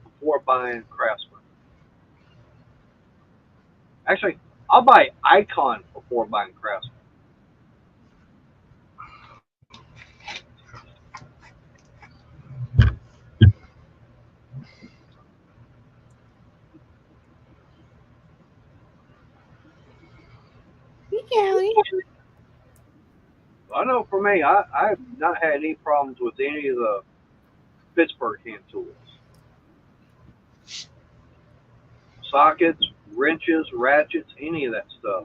before buying Craftsman. Actually, I'll buy Icon before buying Craftsman. Callie. I know for me, I've not had any problems with any of the Pittsburgh hand tools. Sockets, wrenches, ratchets, any of that stuff.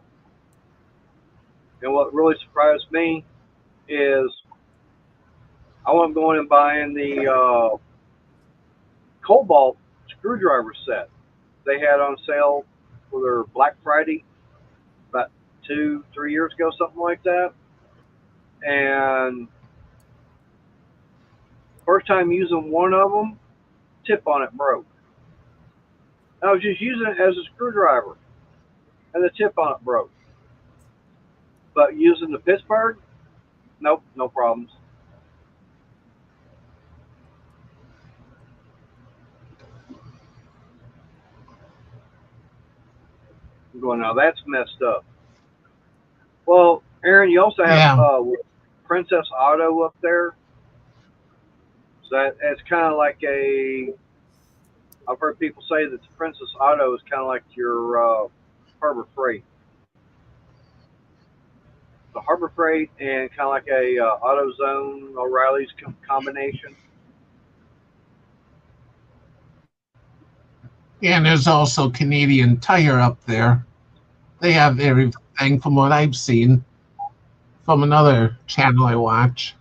And what really surprised me is I wasn't going and buying the Cobalt screwdriver set they had on sale for their Black Friday about 2, 3 years ago, something like that. And first time using one of them, tip on it broke. I was just using it as a screwdriver, and the tip on it broke. But using the Pittsburgh, nope, no problems. I'm going, now that's messed up. Well, Aaron, you also have Yeah. Princess Auto up there. So it's kind of like a. I've heard people say that the Princess Auto is kind of like your Harbor Freight. The Harbor Freight and kind of like a AutoZone O'Reilly's combination. Yeah, and there's also Canadian Tire up there. They have everything from what I've seen from another channel I watch.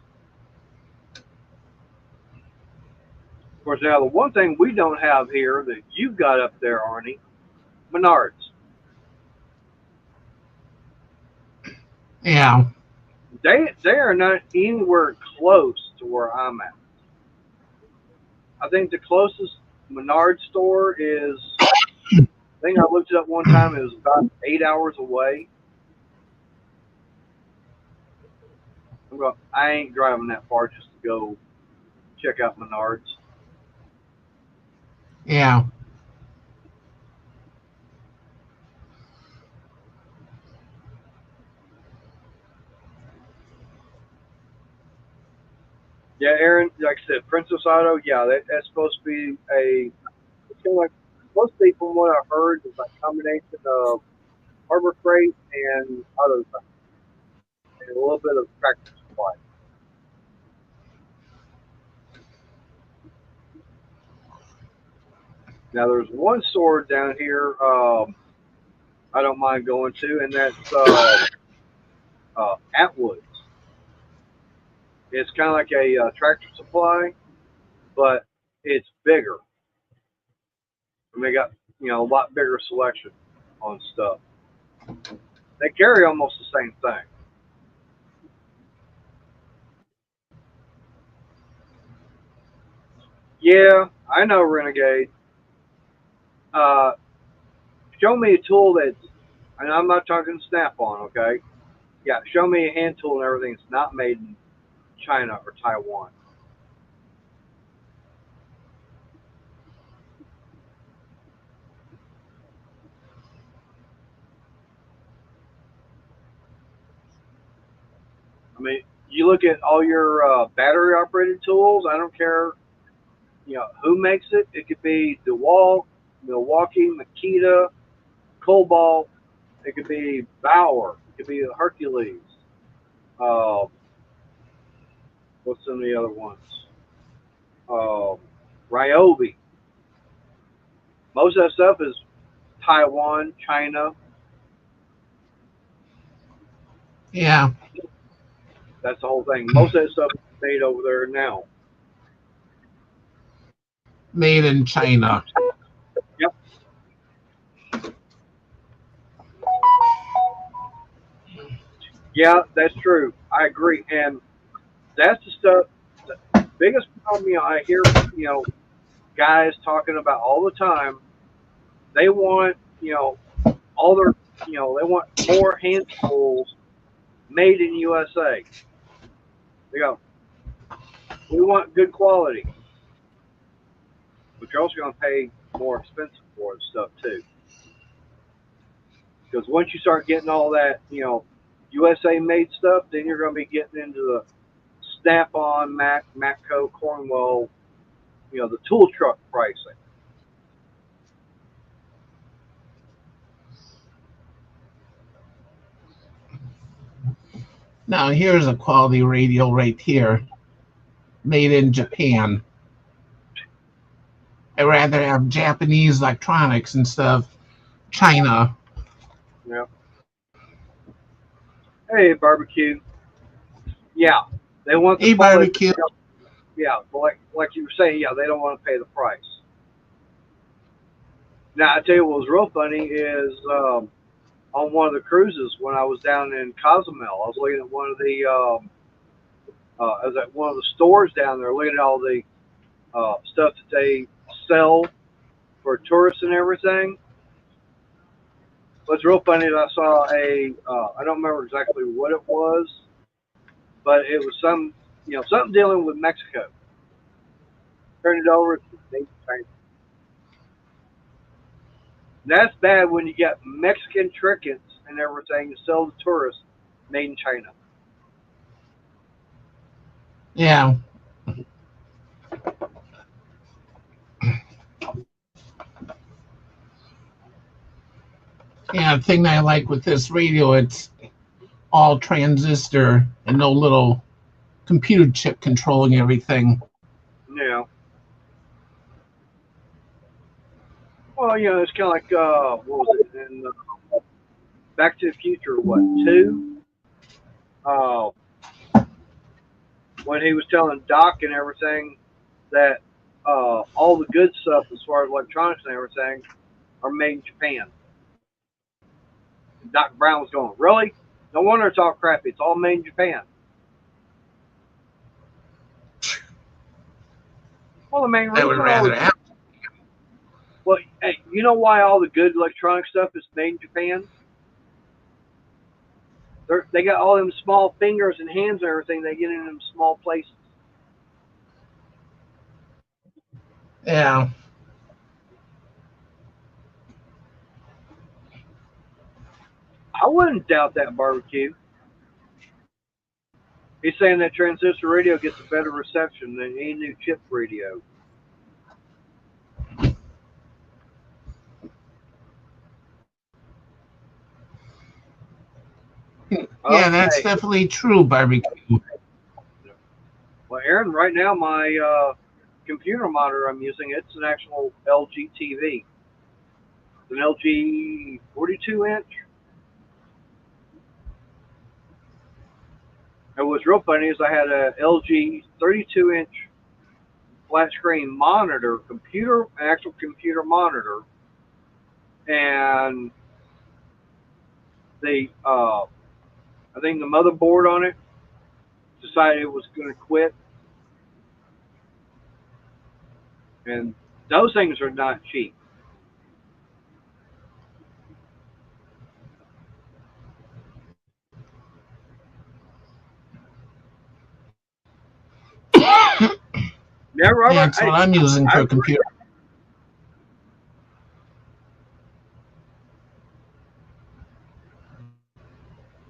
Of course, now the one thing we don't have here that you've got up there, Arnie, Menards. Yeah. They are not anywhere close to where I'm at. I think the closest Menard store is. I think I looked it up one time. It was about 8 hours away. I ain't driving that far just to go check out Menards. Yeah. Yeah, Aaron, like I said, Princess Auto, yeah, that's supposed to be it's kind of like, supposed to be from what I've heard, is like a combination of Harbor Freight and AutoZone, and a little bit of Tractor Supply. Now, there's one store down here I don't mind going to, and that's Atwood's. It's kind of like a Tractor Supply, but it's bigger. And they got, a lot bigger selection on stuff. They carry almost the same thing. Yeah, I know, Renegade. Uh, show me a tool that's, and I'm not talking Snap-on, okay? Yeah, show me a hand tool and everything that's not made in China or Taiwan. I mean, you look at all your battery-operated tools. I don't care, who makes it. It could be DeWalt, Milwaukee, Makita, Cobalt. It could be Bauer. It could be Hercules. Uh, what's some of the other ones? Uh, Ryobi. Most of that stuff is Taiwan, China. Yeah. That's the whole thing. Most of that stuff is made over there now. Made in China. Yep. Yeah, that's true. I agree. And that's the stuff, the biggest problem, I hear, guys talking about all the time. They want, all their, they want more hand tools made in USA. They go, we want good quality, but you're also going to pay more expensive for the stuff too. Because once you start getting all that, USA made stuff, then you're going to be getting into the Snap-on, Matco, Cornwell, the tool truck pricing. Now here's a quality radio right here. Made in Japan. I'd rather have Japanese electronics instead of China. Yeah. Hey, barbecue. Yeah, they want the Hey, quality. barbecue. Yeah, but like you were saying, yeah, they don't want to pay the price. Now, I tell you what was real funny is on one of the cruises when I was down in Cozumel, I was looking at one of the I was at one of the stores down there looking at all the stuff that they sell for tourists and everything. What's real funny is I saw I don't remember exactly what it was, but it was something dealing with Mexico. Turned it over to the China. That's bad when you get Mexican trinkets and everything to sell to tourists made in China. Yeah. Yeah, the thing that I like with this radio, it's all transistor and no little computer chip controlling everything. Yeah. Well, it's kind of like what was it in Back to the Future? What 2? Uh, when he was telling Doc and everything that all the good stuff as far as electronics and everything are made in Japan. And Doc Brown was going, really? No wonder it's all crappy. It's all made in Japan. Well, the main I would reason rather have. well, hey, you know why all the good electronic stuff is made in Japan? They got all them small fingers and hands and everything. They get in them small places. Yeah. I wouldn't doubt that barbecue. He's saying that transistor radio gets a better reception than any new chip radio. Yeah, that's Okay. definitely true, barbecue. Well, Aaron, right now my computer monitor I'm using, it's an actual LG TV. It's an LG 42 inch. And what's real funny is I had a LG 32 inch flat screen monitor, actual computer monitor, and I think the motherboard on it decided it was going to quit, and those things are not cheap. Yeah, Robert. Yeah, that's what I'm using for a computer.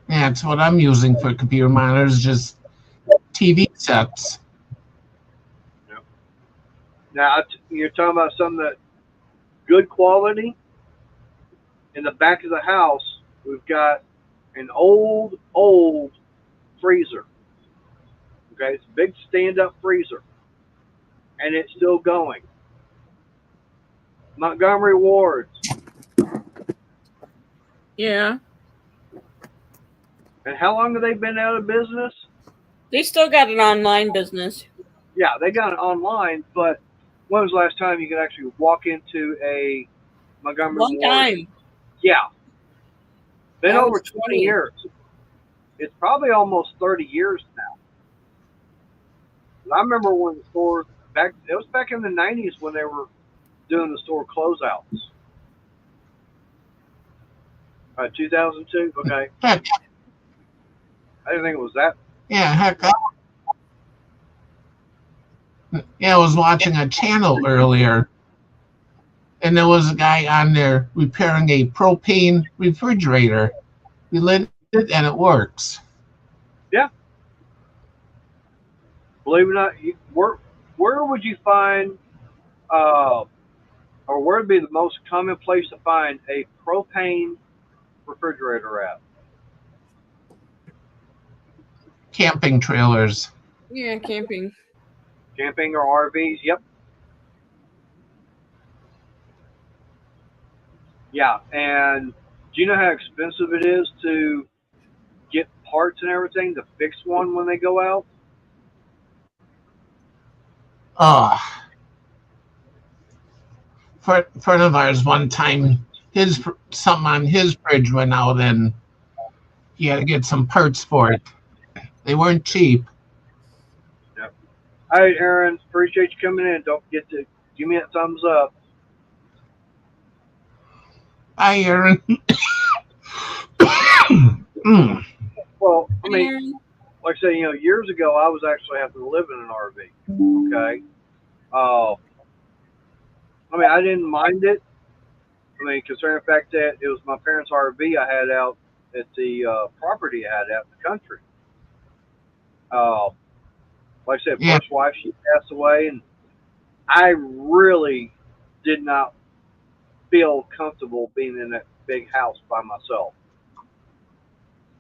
Yeah, that's what I'm using for computer monitors, just TV sets. Now you're talking about some that good quality. In the back of the house, we've got an old freezer. Okay, it's a big stand-up freezer, and it's still going. Montgomery Ward's. Yeah. And how long have they been out of business? They still got an online business. Yeah, they got it online, but when was the last time you could actually walk into a Montgomery Long Ward? time. Yeah. Been That over was 20 years. It's probably almost 30 years now. I remember when the store it was back in the 90s when they were doing the store closeouts. 2002? Okay. Heck, I didn't think it was that. yeah, heck. I was watching a channel earlier, and there was a guy on there repairing a propane refrigerator. He lit it, and it works. Yeah. Believe it or not, where would you find, or where would be the most common place to find a propane refrigerator at? Camping trailers. Yeah, camping. Camping or RVs? Yep. Yeah, and do you know how expensive it is to get parts and everything to fix one when they go out? Oh, friend of ours one time, something on his fridge went out, and he had to get some parts for it. They weren't cheap. All right, Aaron. Appreciate you coming in. Don't forget to give me a thumbs up. Hi, Aaron. Mm. Well, I mean, Aaron. like I said, years ago, I was actually having to live in an RV. Okay. Uh, I mean, I didn't mind it. I mean, considering the fact that it was my parents' RV I had out at the property I had out in the country. Uh, like I said, Yeah, first wife, she passed away, and I really did not feel comfortable being in that big house by myself.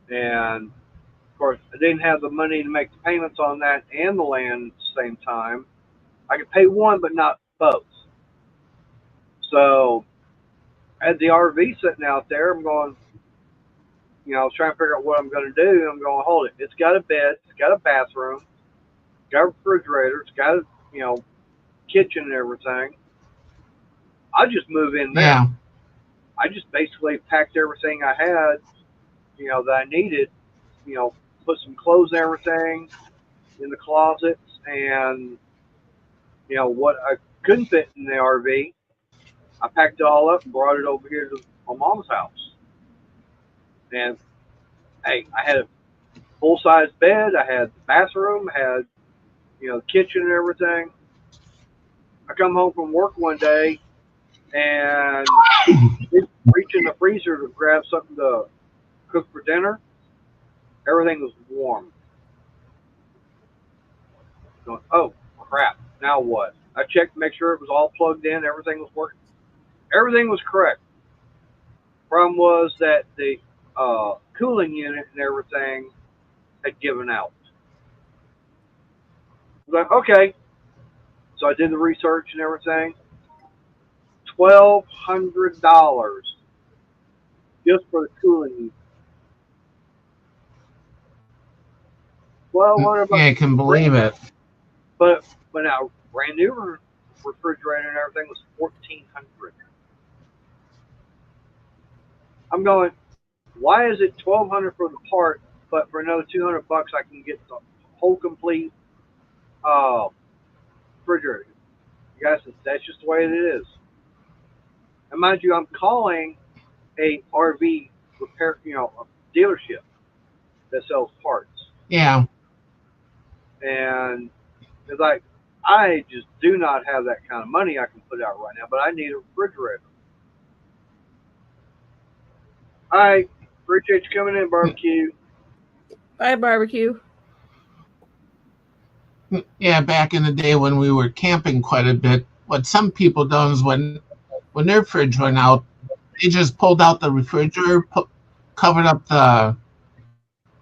And of course, I didn't have the money to make the payments on that and the land at the same time. I could pay one, but not both. So I had the RV sitting out there. I'm going, I was trying to figure out what I'm going to do. I'm going, hold it. It's got a bed. It's got a bathroom. It's got a refrigerator. It's got a, kitchen and everything. I'll just move in there. yeah, I just basically packed everything I had, that I needed, put some clothes and everything in the closets, and, what I couldn't fit in the RV, I packed it all up and brought it over here to my mom's house. And, hey, I had a full size bed. I had the bathroom. I had, the kitchen and everything. I come home from work one day and reach in the freezer to grab something to cook for dinner. Everything was warm. Going, oh crap! Now what? I checked to make sure it was all plugged in. Everything was working. Everything was correct. Problem was that the cooling unit and everything had given out. I was like, okay. So I did the research and everything. $1,200 just for the cooling unit. $1,200. yeah. I can believe it. But now brand new refrigerator and everything was 1,400. I'm going. Why is it 1,200 for the part, but for another $200 I can get the whole complete uh, refrigerator? You guys, that's just the way it is. And mind you, I'm calling a RV repair, a dealership that sells parts, Yeah, and it's like I just do not have that kind of money I can put out right now, but I need a refrigerator. I appreciate you coming in, barbecue. Bye, barbecue. yeah. Back in the day when we were camping quite a bit, what some people do is when their fridge went out, they just pulled out the refrigerator, covered up the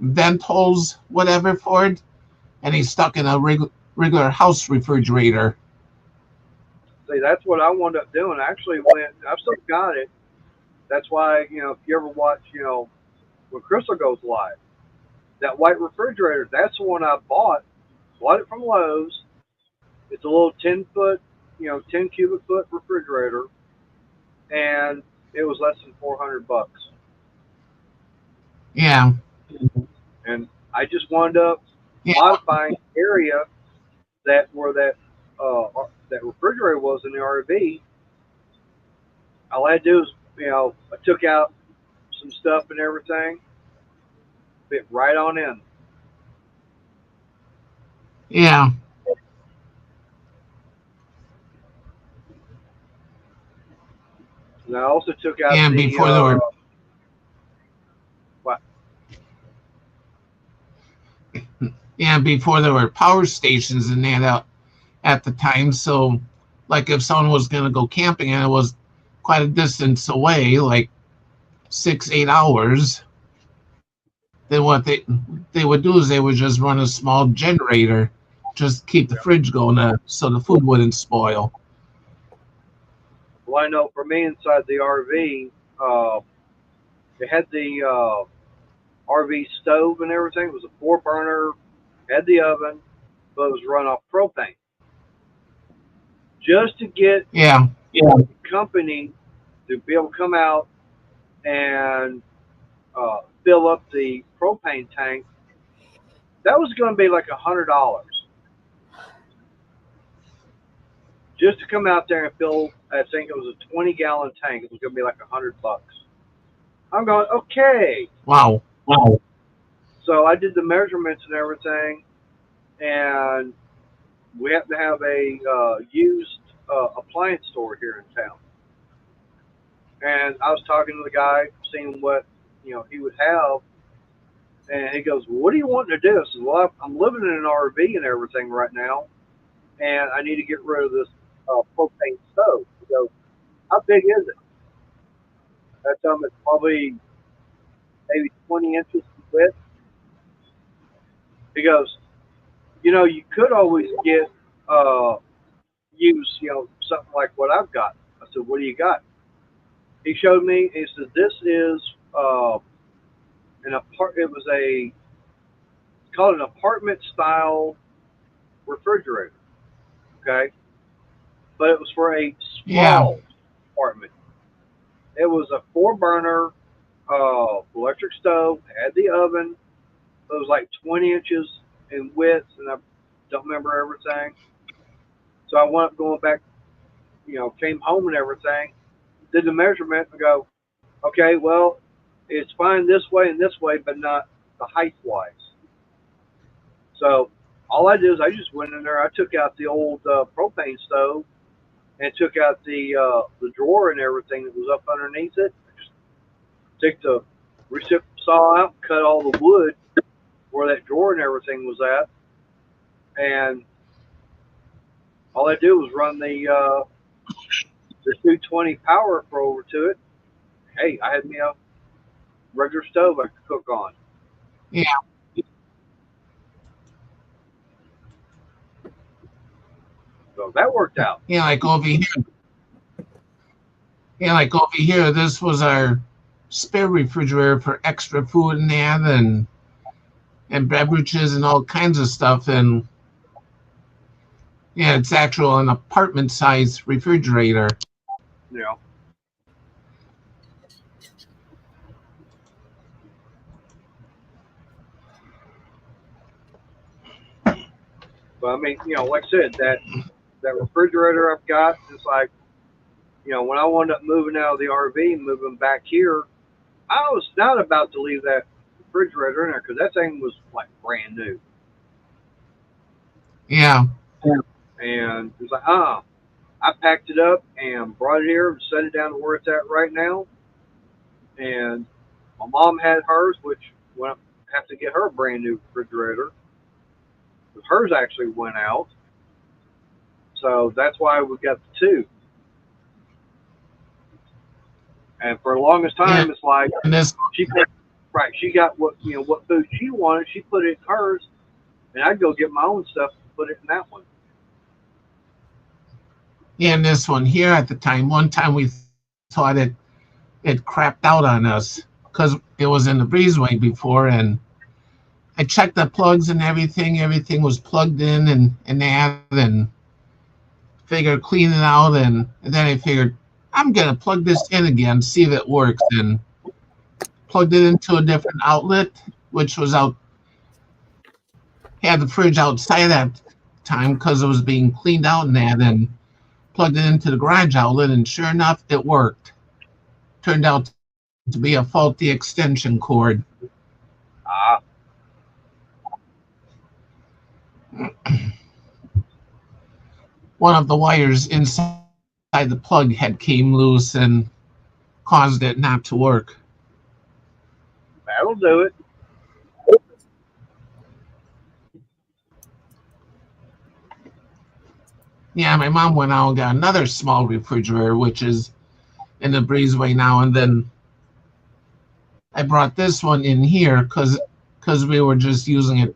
vent holes, whatever for it, and he stuck in a regular house refrigerator. See, that's what I wound up doing. Actually, when I've still got it, that's why if you ever watch, when Crystal goes live, that white refrigerator, that's the one I bought. Bought it from Lowe's. It's a little 10 foot, 10 cubic foot refrigerator, and it was less than $400. Yeah, And I just wound up yeah, modifying the area that where that refrigerator was in the RV. All I had to do is, I took out some stuff and everything, fit right on in. yeah. And I also took out And the before there were what? yeah, before there were power stations and that out at the time. So, like if someone was going to go camping and it was quite a distance away, like 6, 8 hours, then what they would do is they would just run a small generator, just keep the Yeah. fridge going, so the food wouldn't spoil. Well, I know for me inside the RV, they had the RV stove and everything. It was a 4 burner, had the oven, but it was run off propane. Just to get Yeah, the company to be able to come out and fill up the propane tank, that was going to be like $100. just to come out there and fill. I think it was a 20-gallon tank. It was going to be like $100. I'm going, okay. Wow. Wow. So I did the measurements and everything, and we happen to have a used appliance store here in town. And I was talking to the guy, seeing what he would have, and he goes, "Well, what are you wanting to do?" I said, "Well, I'm living in an RV and everything right now, and I need to get rid of this propane stove." He goes, "How big is it?" I tell him it's probably maybe 20 inches in width. He goes, "You could always get use something like what I've got." I said, "What do you got?" He showed me. He said, "This is an apart. It was it's called an apartment style refrigerator. Okay, but it was for a Yeah. small apartment. It was a 4 burner electric stove. Had the oven. It was like 20 inches in width, and I don't remember everything. So I went up going back. Came home and everything. Did the measurement and go, okay, well, it's fine this way and this way, but not the height wise. So all I did is I just went in there. I took out the old propane stove and took out the drawer and everything that was up underneath it. I just took the recip saw out, cut all the wood where that drawer and everything was at, and all I did was run the 220 power for over to it. Hey, I had me a regular stove I could cook on. Yeah. So that worked out. Yeah. Like over here. Yeah. Like over here, this was our spare refrigerator for extra food and that, and beverages and all kinds of stuff. And yeah, it's actual an apartment size refrigerator. You know. But I mean, like I said, that refrigerator I've got, it's like, when I wound up moving out of the RV and moving back here, I was not about to leave that refrigerator in there because that thing was like brand new. Yeah. And it was like, I packed it up and brought it here and set it down to where it's at right now. And my mom had hers, which went have to get her a brand new refrigerator. Hers actually went out, so that's why we got the two. And for the longest Yeah. time, it's like And this she right. She got what food she wanted. She put it in hers, and I'd go get my own stuff and put it in that one. yeah, and this one here at the time, one time we thought it crapped out on us because it was in the breezeway before, and I checked the plugs and everything. Everything was plugged in and that, and figured clean it out, and then I figured I'm gonna plug this in again, see if it works, and plugged it into a different outlet, which was out had the fridge outside at the time because it was being cleaned out and that, and plugged it into the garage outlet, and sure enough, it worked. Turned out to be a faulty extension cord. Ah, One of the wires inside the plug had came loose and caused it not to work. that'll do it. Yeah, my mom went out and got another small refrigerator, which is in the breezeway now. And then I brought this one in here because we were just using it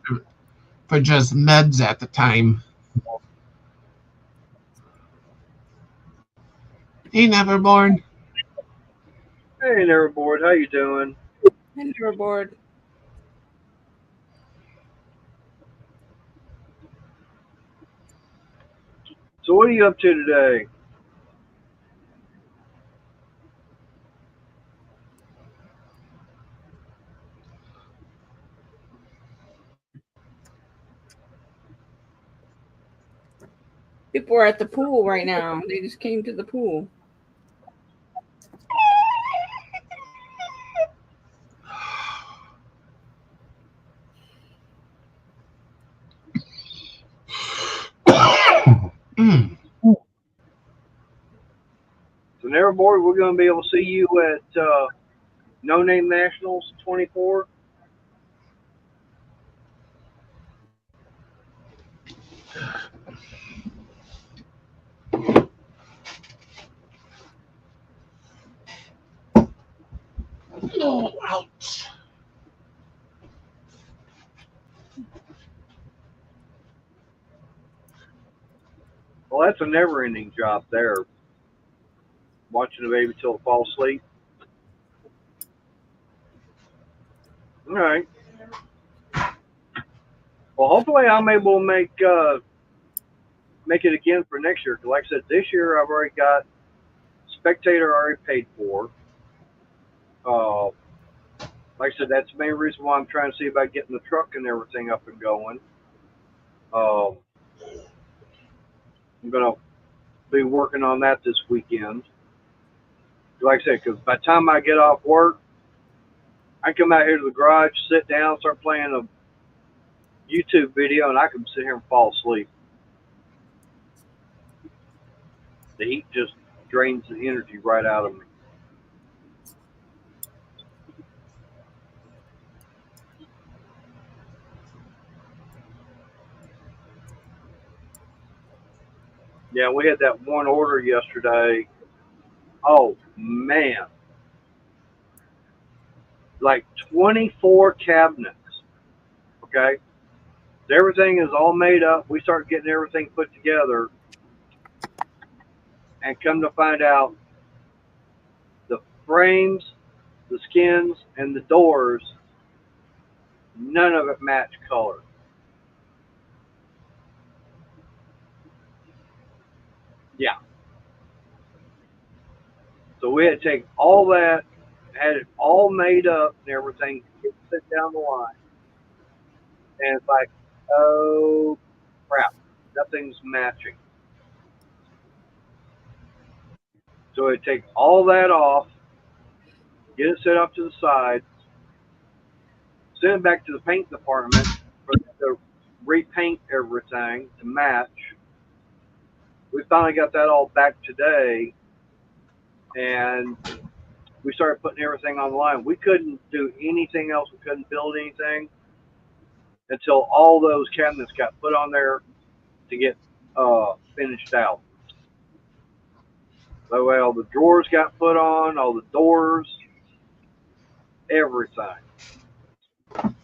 for just meds at the time. Hey, Neverborn. Hey, Neverboard, how you doing? And you're bored. So what are you up to today? People are at the pool right now. They just came to the pool. Mm. So, Neverboard, we're going to be able to see you at No Name Nationals 24. Oh, ouch. Well, that's a never-ending job there. Watching the baby till it falls asleep. All right. Well, hopefully I'm able to make it again for next year. 'Cause like I said, this year I've already got spectator already paid for. Like I said, that's the main reason why I'm trying to see about getting the truck and everything up and going. I'm gonna be working on that this weekend. Like I said, because by the time I get off work, I come out here to the garage, sit down, start playing a YouTube video, and I can sit here and fall asleep. The heat just drains the energy right out of me. Yeah, we had that one order yesterday. Oh man, like 24 cabinets. Okay, everything is all made up. We start getting everything put together, and come to find out, the frames, the skins, and the doors, none of it matched color. Yeah. So we had to take all that, had it all made up and everything, get it down the line. And it's like, oh crap, nothing's matching. So we take all that off, get it set up to the side, send it back to the paint department for them to repaint everything to match. We finally got that all back today, and we started putting everything on the line. We couldn't do anything else. We couldn't build anything until all those cabinets got put on there to get finished out. That way, all the drawers got put on, all the doors, everything. And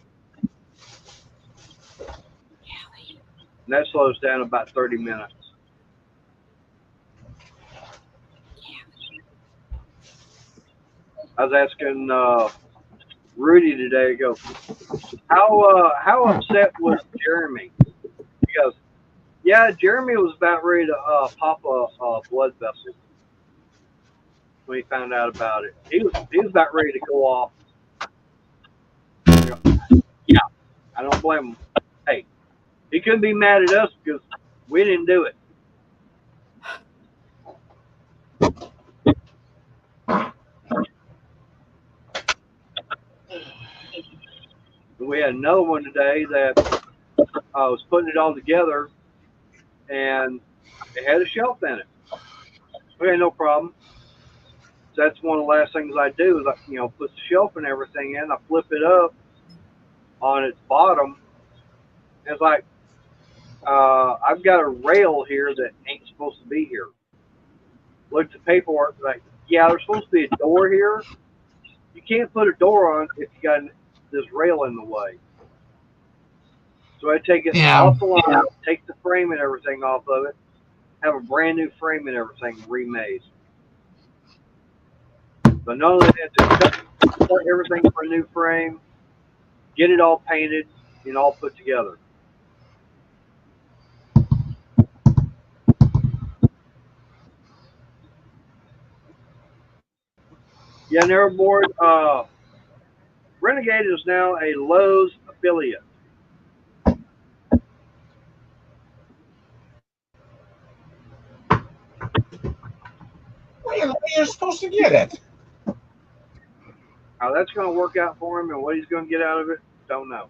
that slows down about 30 minutes. I was asking Rudy today, go, how upset was Jeremy? He goes, yeah, Jeremy was about ready to pop a blood vessel when he found out about it. He was about ready to go off. Yeah, I don't blame him. Hey, he couldn't be mad at us because we didn't do it. We had another one today that was putting it all together, and it had a shelf in it. Okay, no problem. So that's one of the last things I do is I, put the shelf and everything in. I flip it up on its bottom. And it's like, I've got a rail here that ain't supposed to be here. Looked at the paperwork, like, yeah, there's supposed to be a door here. You can't put a door on if you got this rail in the way. So I take it off the line, take the frame and everything off of it, have a brand new frame and everything remade. But not only that, to cut everything for a new frame, get it all painted and all put together. Yeah, Neverboard, Renegade is now a Lowe's affiliate. the way you're supposed to get it. How that's going to work out for him and what he's going to get out of it, don't know.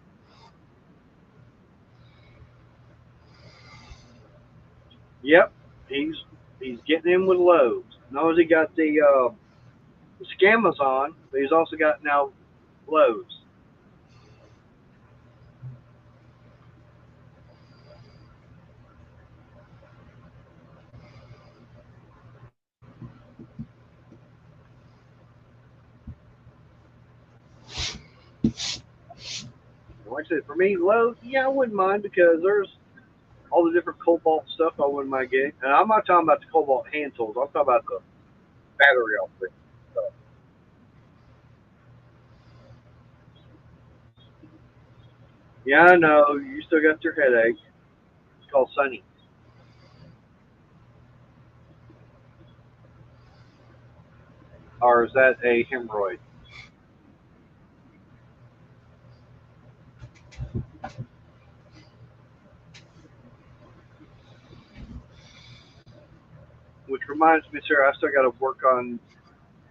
Yep, he's getting in with Lowe's. Knows he got the scammers on, but he's also got now Lowe's. Like I said, for me, Lowe's, yeah, I wouldn't mind because there's all the different Cobalt stuff I wouldn't mind getting. And I'm not talking about the Cobalt hand tools. I'm talking about the battery outfit stuff. Yeah, I know. You still got your headache. It's called Sunny. Or is that a hemorrhoid? Which reminds me, sir, I still got to work on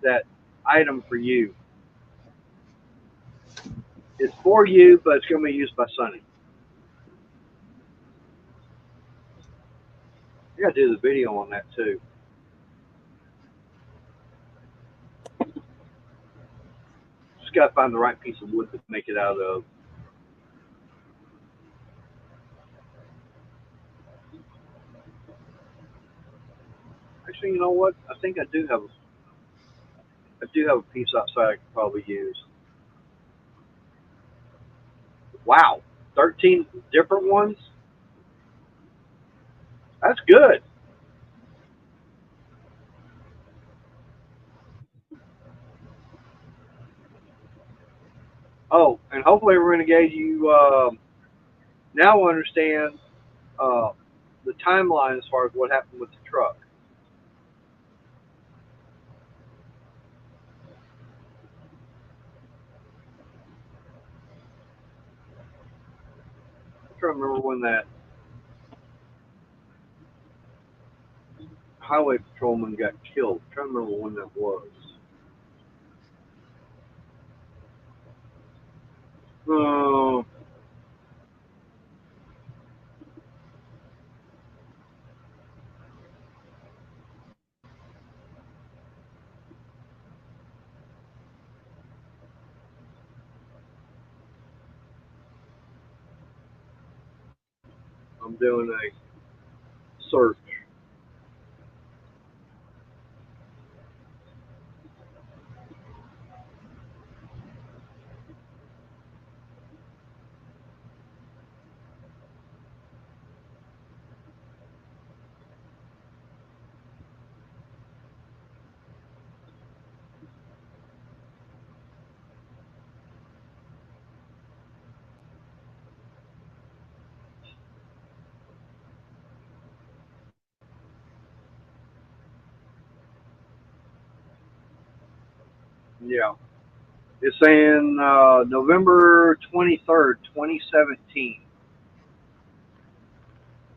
that item for you. It's for you, but it's going to be used by Sunny. I got to do the video on that too. Just got to find the right piece of wood to make it out of. Actually, you know what? I think I do have a piece outside I could probably use. Wow, 13 different ones? That's good. Oh, and hopefully, Renegade, you now understand uh, the timeline as far as what happened with the truck. I'm trying to remember when that highway patrolman got killed. I'm trying to remember when that was. Oh, I'm doing a search. Yeah. It's saying November 23rd, 2017.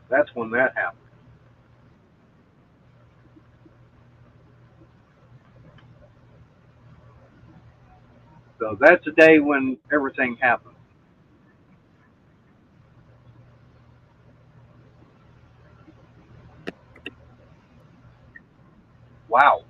That's when that happened. So that's the day when everything happened. Wow.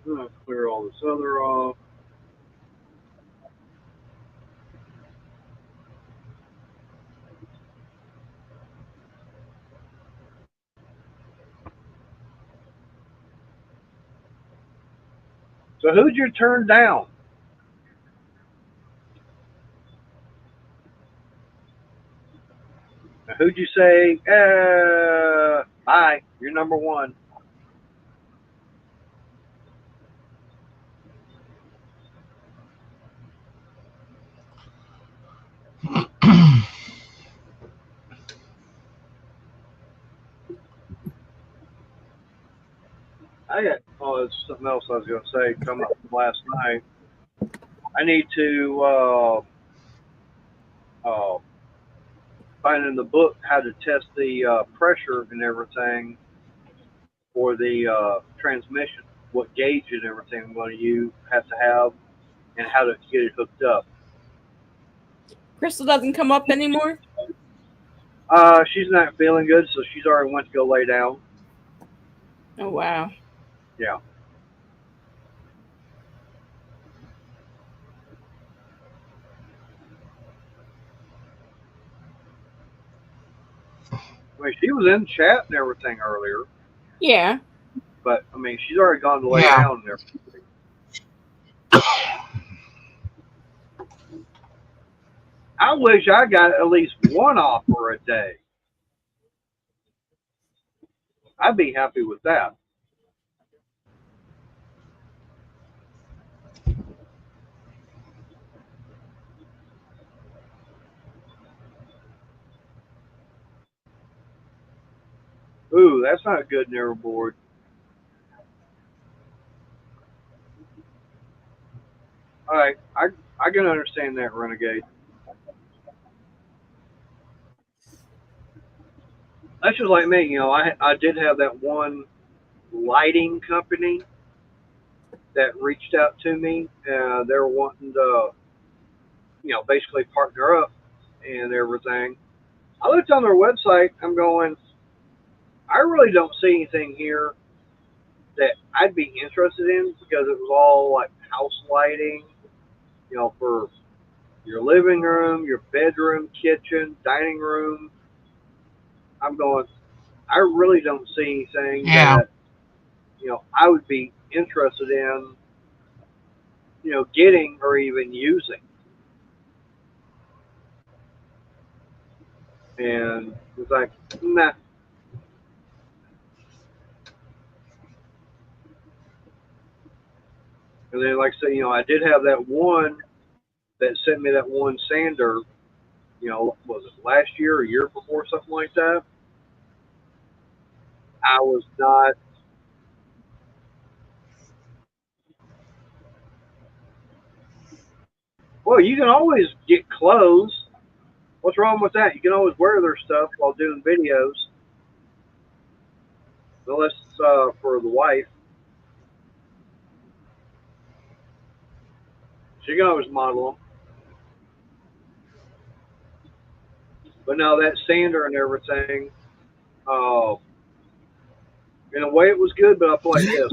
I'm going to clear all this other off. So who'd you turn down? Who'd you say, bye, you're number one? I got, oh, it's something else I was going to say. Come up from last night. I need to uh, find in the book how to test the pressure and everything for the transmission, what gauge and everything I'm going to use, have to have, and how to get it hooked up. Crystal doesn't come up anymore. She's not feeling good, so she's already went to go lay down. Oh wow. Yeah. I mean, she was in chat and everything earlier, Yeah. but I mean, she's already gone to lay Yeah. down and everything. I wish I got at least one offer a day. I'd be happy with that. Ooh, that's not good near a board. All right, I can understand that, Renegade. That's just like me. I did have that one lighting company that reached out to me. They were wanting to, basically partner up and everything. I looked on their website. I'm going, I really don't see anything here that I'd be interested in because it was all like house lighting, for your living room, your bedroom, kitchen, dining room. I'm going, I really don't see anything Yeah. that, I would be interested in, getting or even using. And it's like, nah. And then, like I say, I did have that one that sent me that one sander, was it last year or year before, something like that? I was not, well, you can always get clothes. What's wrong with that? You can always wear their stuff while doing videos, unless for the wife. She can always model them. But now that sander and everything, uh, in a way it was good, but I feel like this.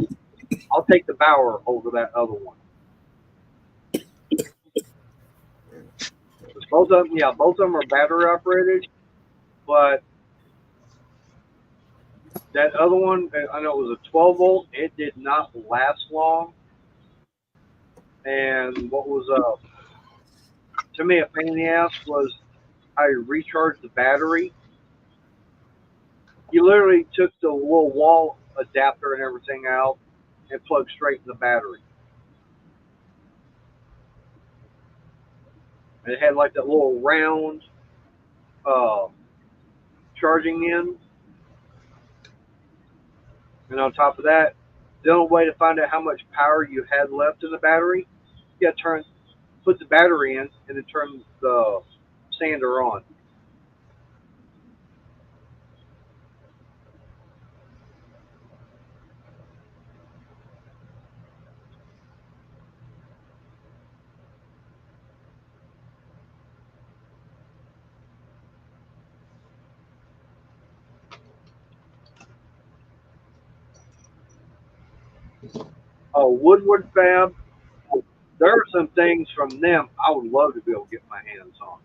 I'll take the Bauer over that other one. Both of them, yeah, both of them are battery operated, but that other one, I know it was a 12 volt. It did not last long. And what was to me a pain in the ass was how you recharge the battery. You literally took the little wall adapter and everything out and plugged straight in the battery. And it had like that little round uh, charging in. And on top of that, the only way to find out how much power you had left in the battery, you got to put the battery in, and then turn the sander on. Woodward Fab, there are some things from them I would love to be able to get my hands on.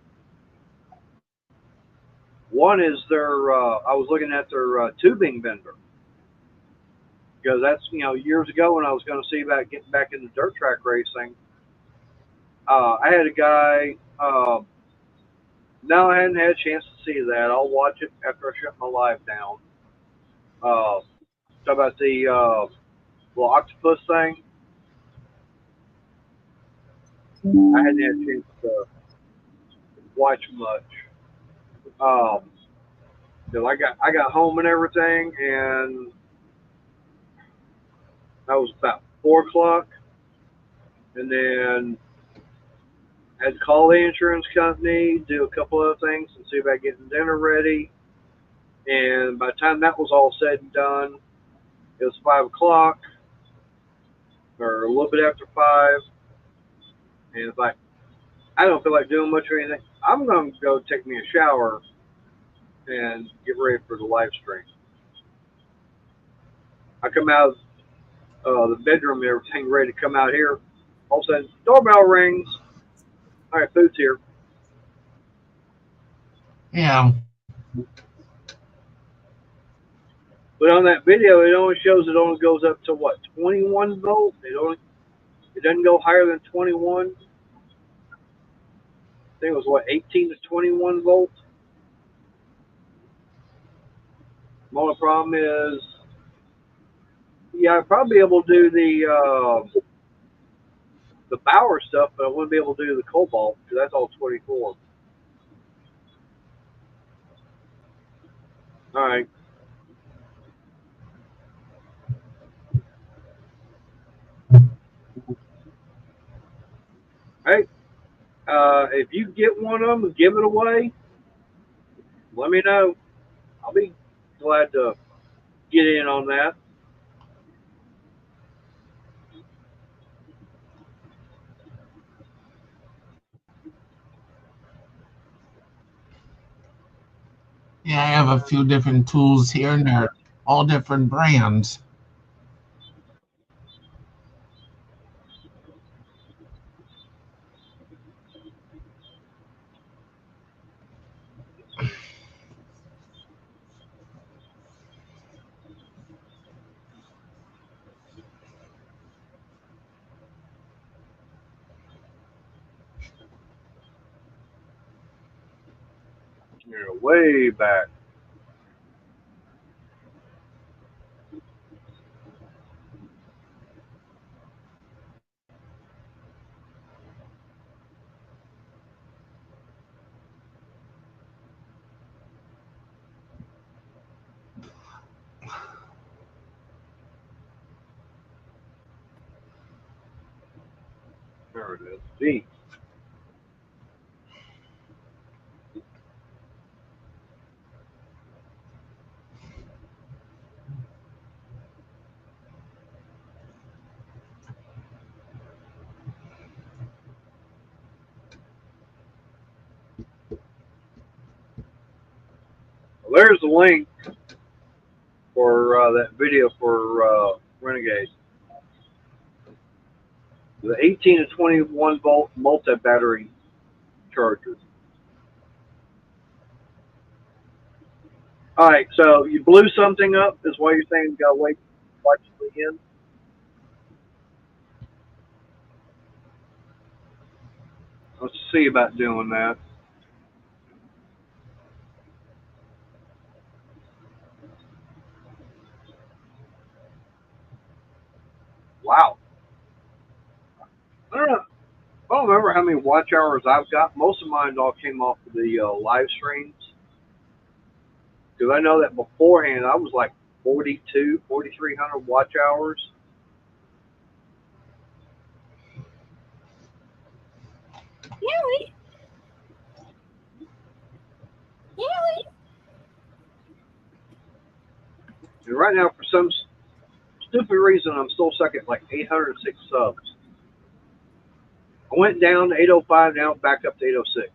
One is I was looking at their tubing bender, because that's, years ago when I was going to see about getting back into dirt track racing. I had a guy, no, I hadn't had a chance to see that. I'll watch it after I shut my live down. Talk about the little octopus thing. I hadn't had a chance to watch much. Um, I got home and everything, and That was about 4 o'clock, and then I had to call the insurance company, do a couple other things, and see about getting dinner ready. And by the time that was all said and done, it was 5 o'clock, or a little bit after five, and it's like I don't feel like doing much or anything. I'm gonna go take me a shower and get ready for the live stream. I come out of the bedroom and everything ready to come out here. All of a sudden, doorbell rings. All right, food's here. Yeah. But on that video, it only shows it only goes up to what 21 volts. It doesn't go higher than 21. I think it was what 18 to 21 volts. The only problem is, yeah, I'd probably be able to do the Bauer stuff, but I wouldn't be able to do the Cobalt because that's all 24. All right. Hey, if you get one of them and give it away, let me know. I'll be glad to get in on that. Yeah, I have a few different tools here, and they're all different brands. Way back. There it is. Gee. Well, there's the link for that video for Renegade. The 18 to 21 volt multi battery charger. All right, so you blew something up, is why you're saying you gotta wait, watch it again. Let's see about doing that. Wow. I don't know. I don't remember how many watch hours I've got. Most of mine all came off of the live streams. Because I know that beforehand I was like 42, 4,300 watch hours. Yeah, yeah. And right now, for some stupid reason, I'm still stuck at like 806 subs. I went down to 805, now back up to 806.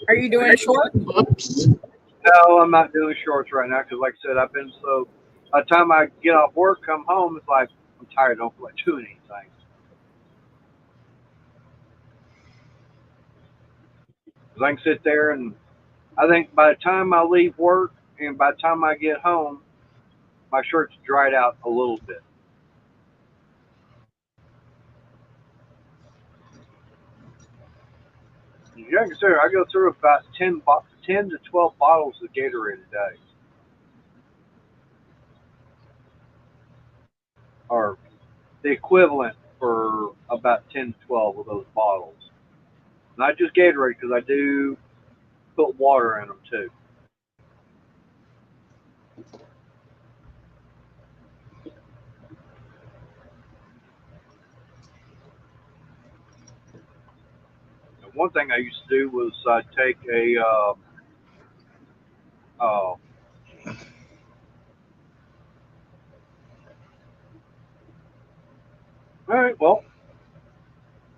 Are you doing short? Oops. No, I'm not doing shorts right now because, like I said, I've been so. By the time I get off work, come home, it's like I'm tired. I don't feel like doing anything. Because I can sit there and I think by the time I leave work and by the time I get home, my shirt's dried out a little bit. You gotta consider, I go through about 10 to 12 bottles of Gatorade a day. Or the equivalent for about 10 to 12 of those bottles. Not just Gatorade, because I do put water in them too. one thing I used to do was I'd take a all right, well,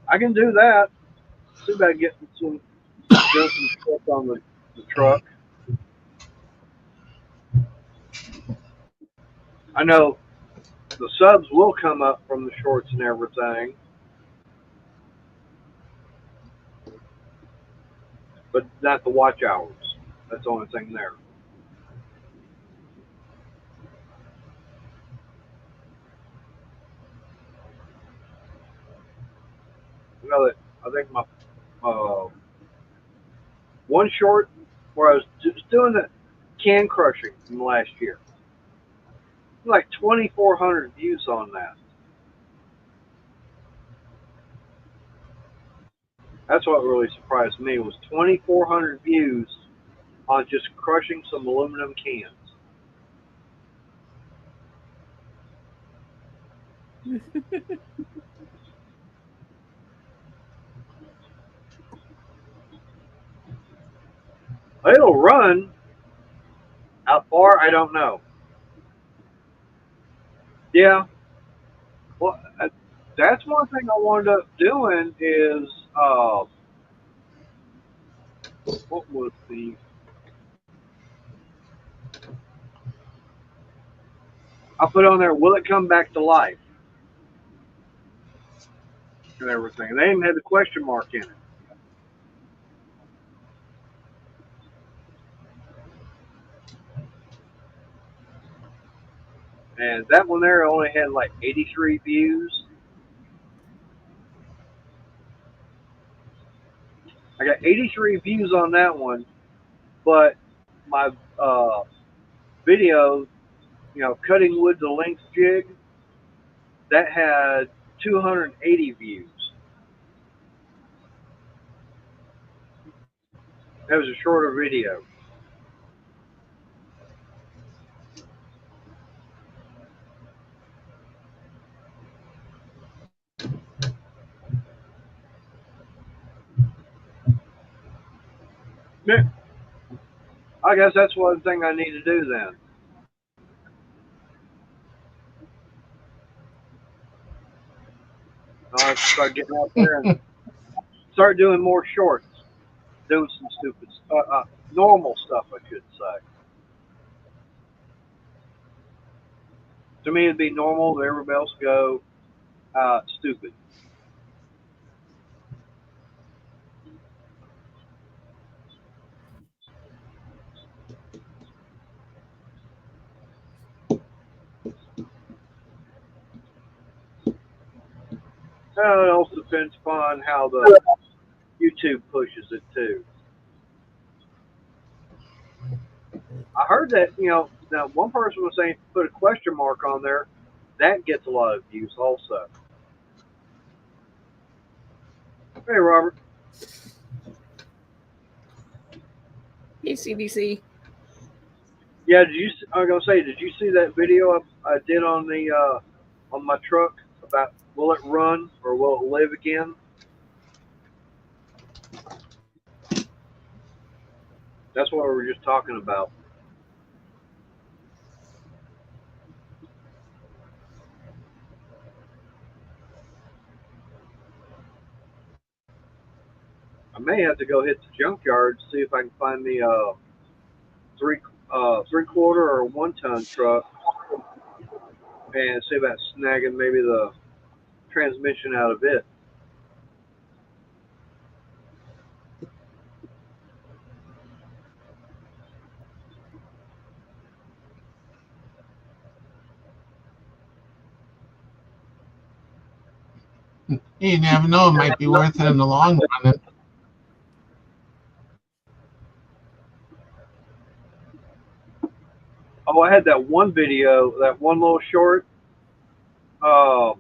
I can do that. See about getting doing some stuff on the truck. I know the subs will come up from the shorts and everything, but not the watch hours. That's the only thing there. You know that I think my uh, one short where I was just doing the can crushing from last year, like 2,400 views on that. That's what really surprised me was 2,400 views on just crushing some aluminum cans. It'll run. How far? I don't know. Yeah. Well, that's one thing I wound up doing is what was the? I put on there. Will it come back to life and everything? They even had the question mark in it. And that one there only had like 83 views. I got 83 views on that one, but my video, cutting wood to length jig, that had 280 views. That was a shorter video. Yeah, I guess that's one thing I need to do then. I'll have to start getting out there and start doing more shorts, doing some stupid, normal stuff, I should say. To me, it'd be normal. To everybody else go stupid. It also depends upon how the YouTube pushes it too. I heard that now one person was saying put a question mark on there, that gets a lot of views also. Hey Robert, Hey, CDC. yeah, I was gonna say, did you see that video I did on the on my truck about will it run or will it live again? That's what we were just talking about. I may have to go hit the junkyard see if I can find the three three quarter or 1 ton truck and see about snagging maybe the transmission out of it. You never know; it might be worth it in the long run. Oh, I had that one video, that one little short, uh,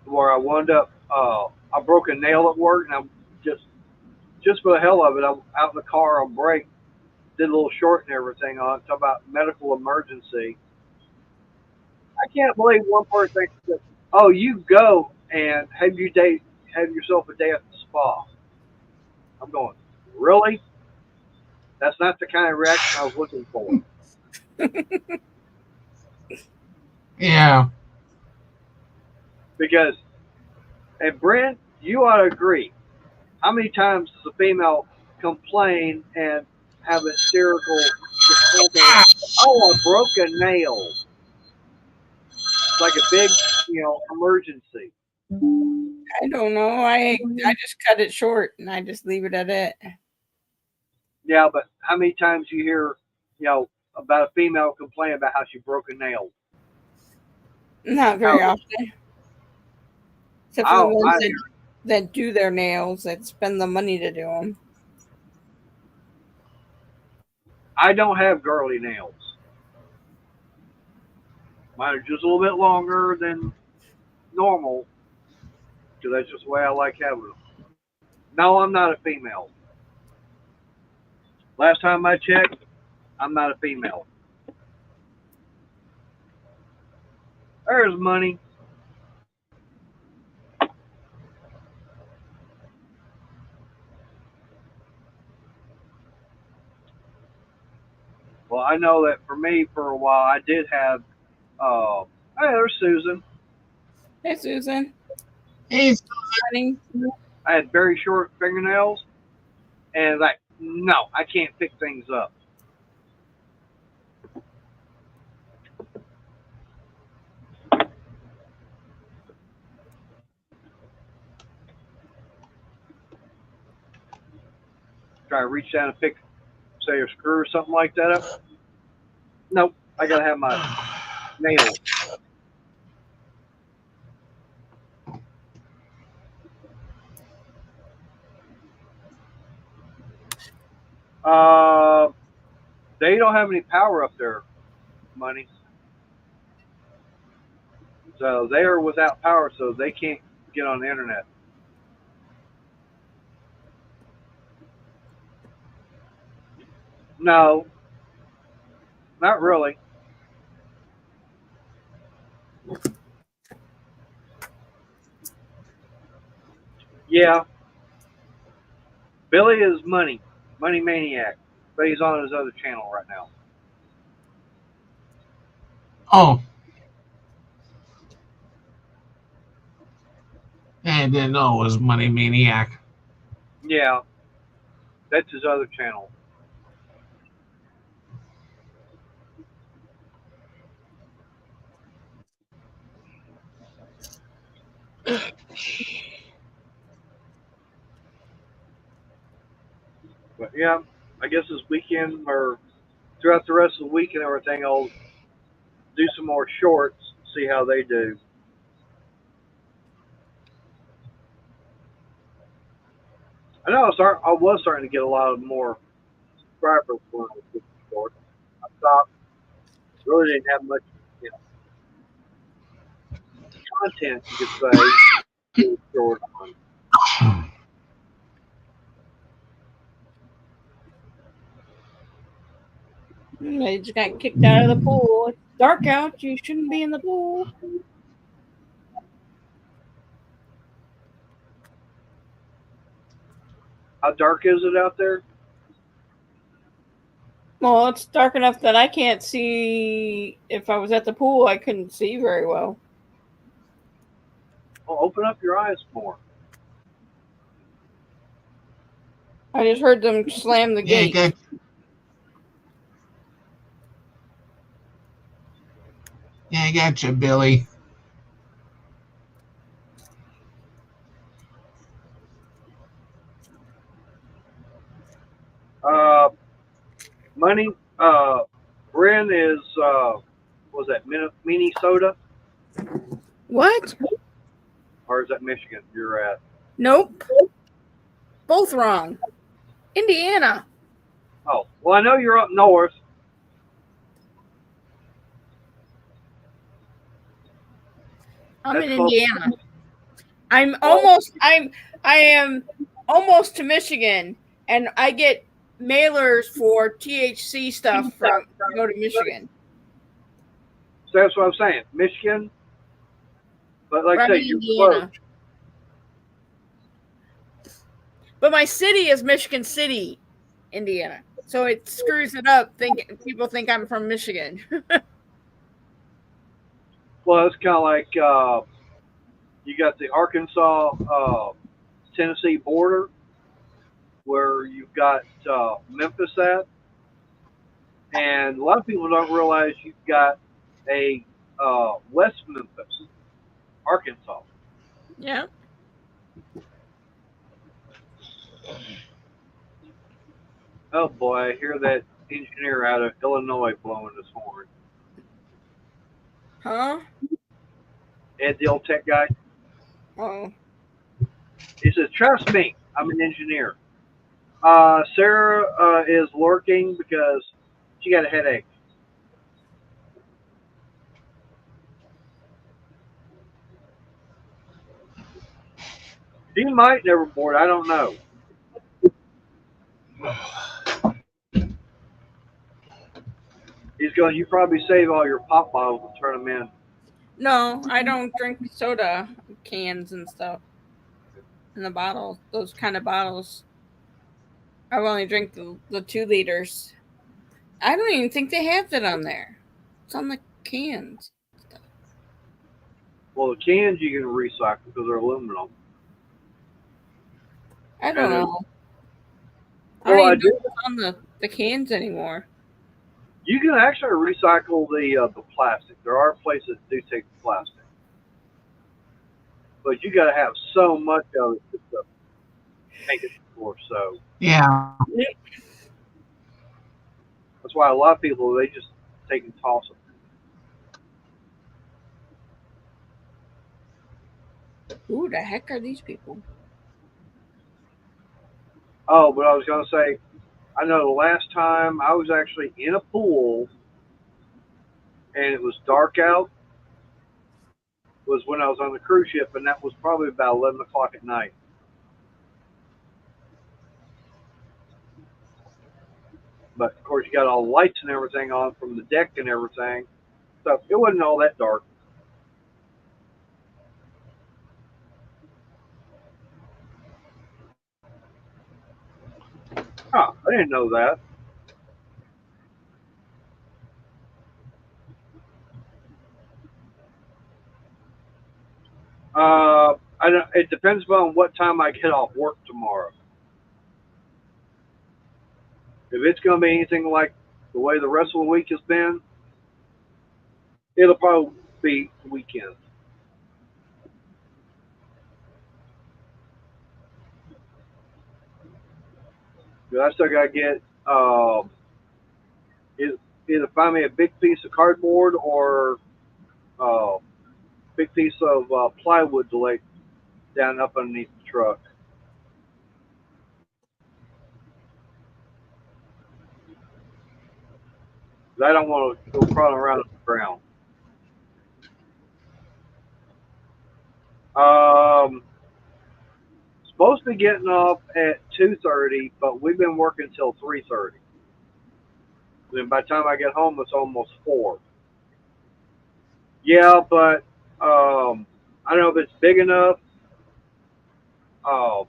where I wound up, I broke a nail at work, and I'm just for the hell of it, I'm out in the car on break, did a little short and everything on it, talk about medical emergency. I can't believe one person said, "Oh, you go and have yourself a day at the spa. I'm going, really? That's not the kind of reaction I was looking for. Yeah. Because, and Brent, you ought to agree. How many times does a female complain and have a hysterical comment? Oh, I broke a nail. It's like a big, emergency. I don't know. I just cut it short and I just leave it at it. Yeah, but how many times you hear, about a female complain about how she broke a nail? Not very often. Except for the ones that do their nails, that spend the money to do them. I don't have girly nails. Mine are just a little bit longer than normal because that's just the way I like having them. No, I'm not a female. Last time I checked, I'm not a female. There's money. Well, I know that for me, for a while, I did have. Hey, there's Susan. Hey, Susan. Hey, Honey. I had very short fingernails, and like, no, I can't pick things up. Try to reach down and pick, say, a screw or something like that up. Nope, I gotta have my nails. They don't have any power up there, money. So they are without power, so they can't get on the internet. No, not really. Yeah, Billy is money maniac, but he's on his other channel right now. oh, I didn't know it was Money Maniac. Yeah, that's his other channel. But yeah, I guess this weekend or throughout the rest of the week and everything, I'll do some more shorts, see how they do. I know I was starting to get a lot of more subscribers when I was doing shorts. I stopped. Really didn't have much, you know, content you could say to do short on. They just got kicked out of the pool. It's dark out. You shouldn't be in the pool. How dark is it out there? Well, it's dark enough that I can't see. If I was at the pool, I couldn't see very well. Well, open up your eyes more. I just heard them slam the Yeah, gate. I got you, Billy. Money. Bryn is was that Minnesota What? or is that Michigan? You're at. Nope. Both wrong. Indiana. Oh, well, I know you're up north. I'm That's in close. Indiana. I am almost to Michigan, and I get mailers for THC stuff from go to Michigan. So that's what I'm saying. Michigan. But like I Right say, in you're Indiana. close. But my city is Michigan City, Indiana. So it screws it up. People think I'm from Michigan. Well, it's kind of like you got the Arkansas Tennessee border where you've got Memphis at, and a lot of people don't realize you've got a West Memphis, Arkansas. Yeah. Oh boy, I hear that engineer out of Illinois blowing his horn. Huh? Ed, the old tech guy, Oh. he says, "Trust me, I'm an engineer." Sarah is lurking because she got a headache. She might never board. I don't know. He's going. You probably save all your pop bottles and turn them in. No, I don't drink soda cans and stuff in the bottle. Those kind of bottles. I only drink the 2 liters. I don't even think they have that on there. It's on the cans. Well, the cans you can recycle because they're aluminum. I don't And then, know. I don't well, I even know do. what's on the cans anymore. You can actually recycle the plastic. There are places that do take the plastic, but you got to have so much of it to make it work. So Yeah. that's why a lot of people they just take and toss them. Who the heck are these people? Oh, but I was gonna say, I know the last time I was actually in a pool and it was dark out was when I was on the cruise ship, and that was probably about 11 o'clock at night. But of course, you got all the lights and everything on from the deck and everything, so it wasn't all that dark. Huh, I didn't know that. I don't, it depends on what time I get off work tomorrow. If it's going to be anything like the way the rest of the week has been, it'll probably be weekend. But I still got to get either find me a big piece of cardboard or uh, big piece of plywood to lay down up underneath the truck. 'Cause I don't want to go crawling around on the ground. Um, Supposed to be getting off at 2:30, but we've been working till 3:30. Then by the time I get home, it's almost 4. Yeah, but I don't know if it's big enough uh,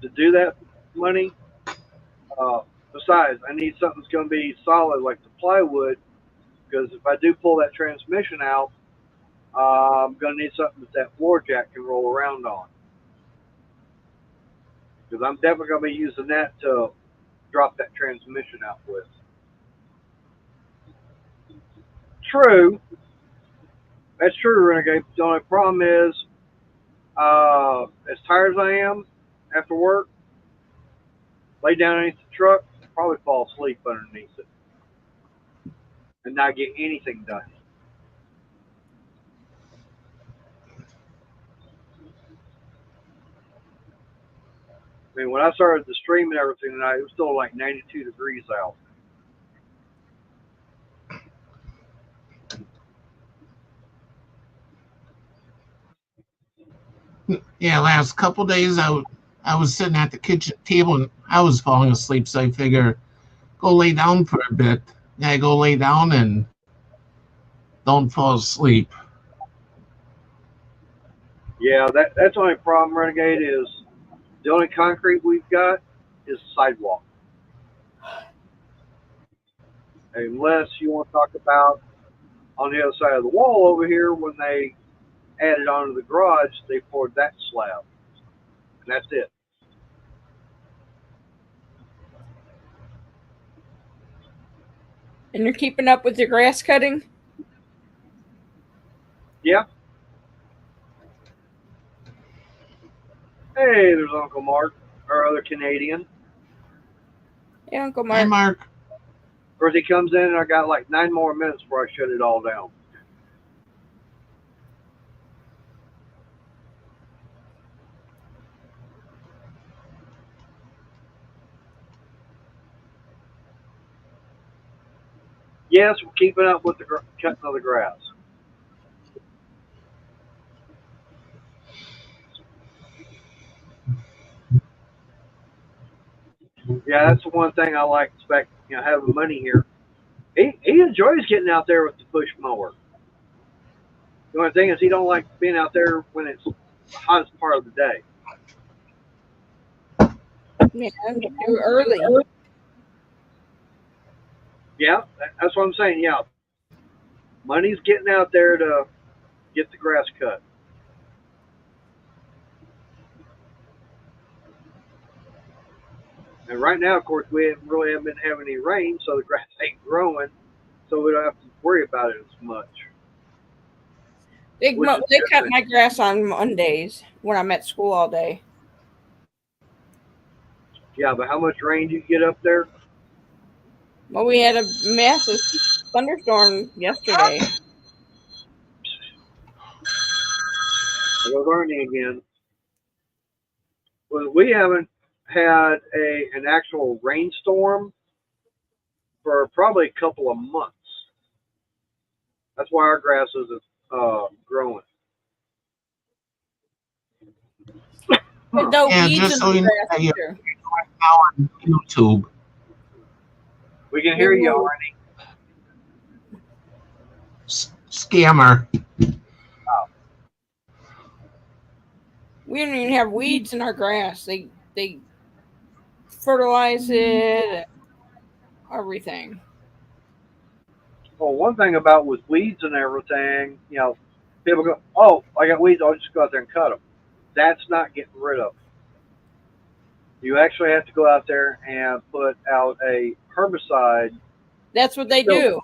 to do that money. Uh, Besides, I need something that's going to be solid like the plywood because if I do pull that transmission out, I'm going to need something that floor jack can roll around on. Because I'm definitely going to be using that to drop that transmission out with. True, that's true, Renegade. The only problem is, as tired as I am after work, lay down underneath the truck, probably fall asleep underneath it, and not get anything done. I mean, when I started the stream and everything tonight, it was still like 92 degrees out. Yeah, last couple days I was sitting at the kitchen table and I was falling asleep, so I figure go lay down for a bit. Yeah, I go lay down and don't fall asleep. Yeah, that's the only problem, Renegade, is The only concrete we've got is sidewalk. Unless you want to talk about on the other side of the wall over here, when they added onto the garage, they poured that slab. And that's it. And you're keeping up with your grass cutting? Yeah. Hey, there's Uncle Mark, our other Canadian. Yeah, Uncle Hi, Mark. Mark. Of course, he comes in and I got like 9 more minutes before I shut it all down. Yes, we're keeping up with the cutting of the grass. Yeah, that's the one thing I like about having money here. He enjoys getting out there with the push mower. The only thing is he don't like being out there when it's the hottest part of the day. Yeah, too early. Yeah, that's what I'm saying. Yeah, money's getting out there to get the grass cut. And right now, of course, we haven't been having any rain, so the grass ain't growing, so we don't have to worry about it as much. They Which is they cut good. my grass on Mondays when I'm at school all day. Yeah, but how much rain do you get up there? Well, we had a massive thunderstorm yesterday. We're learning again. Well, we haven't had an actual rainstorm for probably a couple of months. That's why our grass isn't growing. There's no Yeah, weeds just in so the you know, grass you're either. now on YouTube. We can hear You're you, rude. Arnie. Scammer. We don't even have weeds in our grass. They fertilize it, everything. Well, one thing about with weeds and everything, people go, "Oh, I got weeds. I'll just go out there and cut them." That's not getting rid of them. You actually have to go out there and put out a herbicide. That's what they Still, do.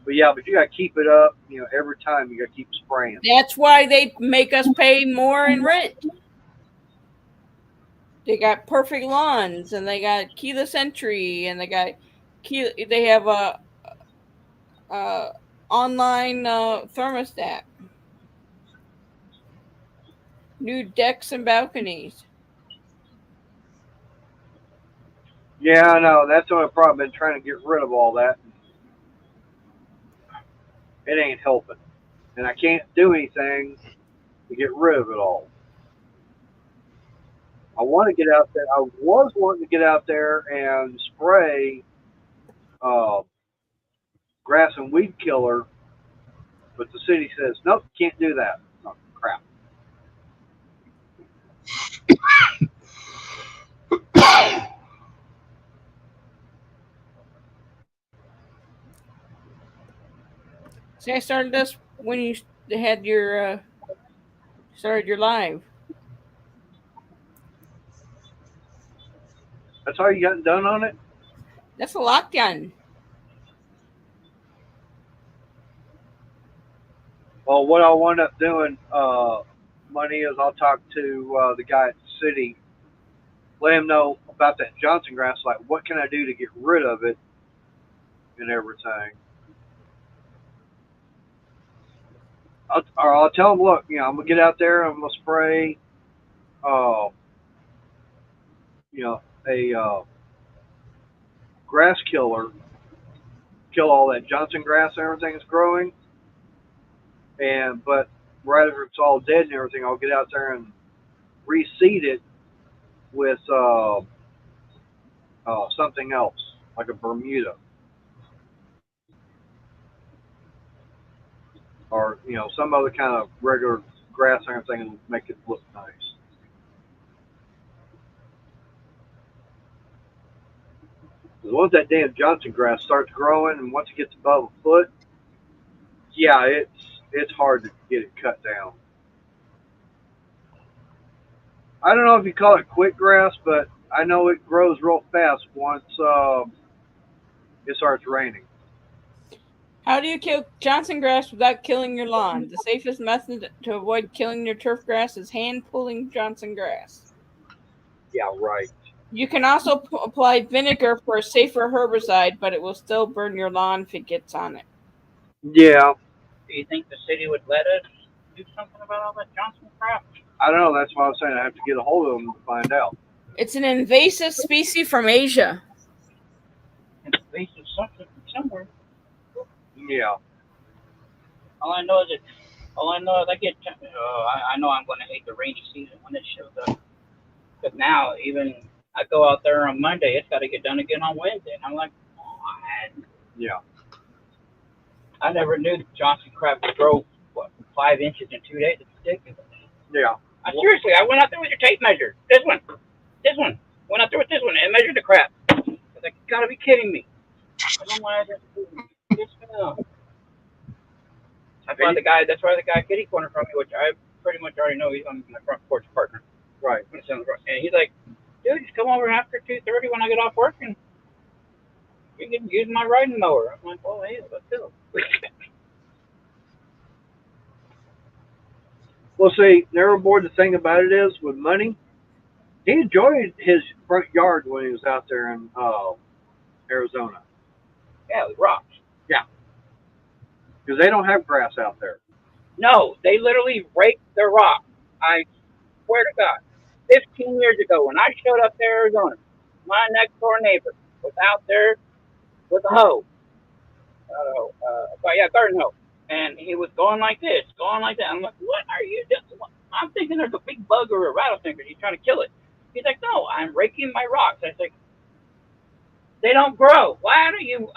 but yeah, but you got to keep it up. Every time you got to keep spraying. That's why they make us pay more in rent. They got perfect lawns, and they got keyless entry, and they have a online thermostat, new decks and balconies. Yeah, I know. That's the only problem. Been trying to get rid of all that. It ain't helping, and I can't do anything to get rid of it all. I want to get out there. I was wanting to get out there and spray uh, grass and weed killer, but the city says nope, can't do that. Oh, crap. See, I started this when you had your started your live. That's all you got done on it. That's a lockdown. Well, what I'll wind up doing, money is I'll talk to the guy at the city, let him know about that Johnson grass. Like, what can I do to get rid of it and everything. I'll tell him, look, I'm gonna get out there. I'm gonna spray, uh, a grass killer, kill all that Johnson grass and everything that's growing. But right after it's all dead and everything, I'll get out there and reseed it with something else, like a Bermuda, or some other kind of regular grass and everything and make it look nice. Because once that damn Johnson grass starts growing and once it gets above a foot, yeah, it's hard to get it cut down. I don't know if you call it quick grass, but I know it grows real fast once it starts raining. How do you kill Johnson grass without killing your lawn? The safest method to avoid killing your turf grass is hand pulling Johnson grass. Yeah, right. You can also apply vinegar for a safer herbicide, but it will still burn your lawn if it gets on it. Yeah, Do you think the city would let us do something about all that Johnson crap? I don't know. That's why I was saying I have to get a hold of them to find out. It's an invasive species from Asia. Invasive something from somewhere. Yeah. All I know is I get. I know I'm going to hate the rainy season when it shows up. Because now, even I go out there on Monday, it's got to get done again on Wednesday, and I'm like, what? Yeah. I never knew that Johnson crab could grow 5 inches in 2 days. It's ridiculous. Yeah. Seriously, I went out there with your tape measure. This one. Went out there with this one and measured the crap. I was like, you gotta be kidding me. I don't want to this now. That's why the guy kitty corner from me, which I pretty much already know he's on my front porch partner. Right. And he's like, dude, just come over after 2:30 when I get off work and you can use my riding mower. I'm like, oh hey, let's go. Well, see, Neverboard, the thing about it is, with money, he enjoyed his front yard when he was out there in Arizona. Yeah, with rocks. Yeah. Because they don't have grass out there. No, they literally raked the rock. I swear to God. 15 years ago, when I showed up to Arizona, my next door neighbor was out there with a hoe. Garden hoe. And he was going like this, going like that. I'm like, what are you doing? I'm thinking there's a big bug or a rattlesnake, and he's trying to kill it. He's like, no, I'm raking my rocks. I was like, they don't grow. Why do you?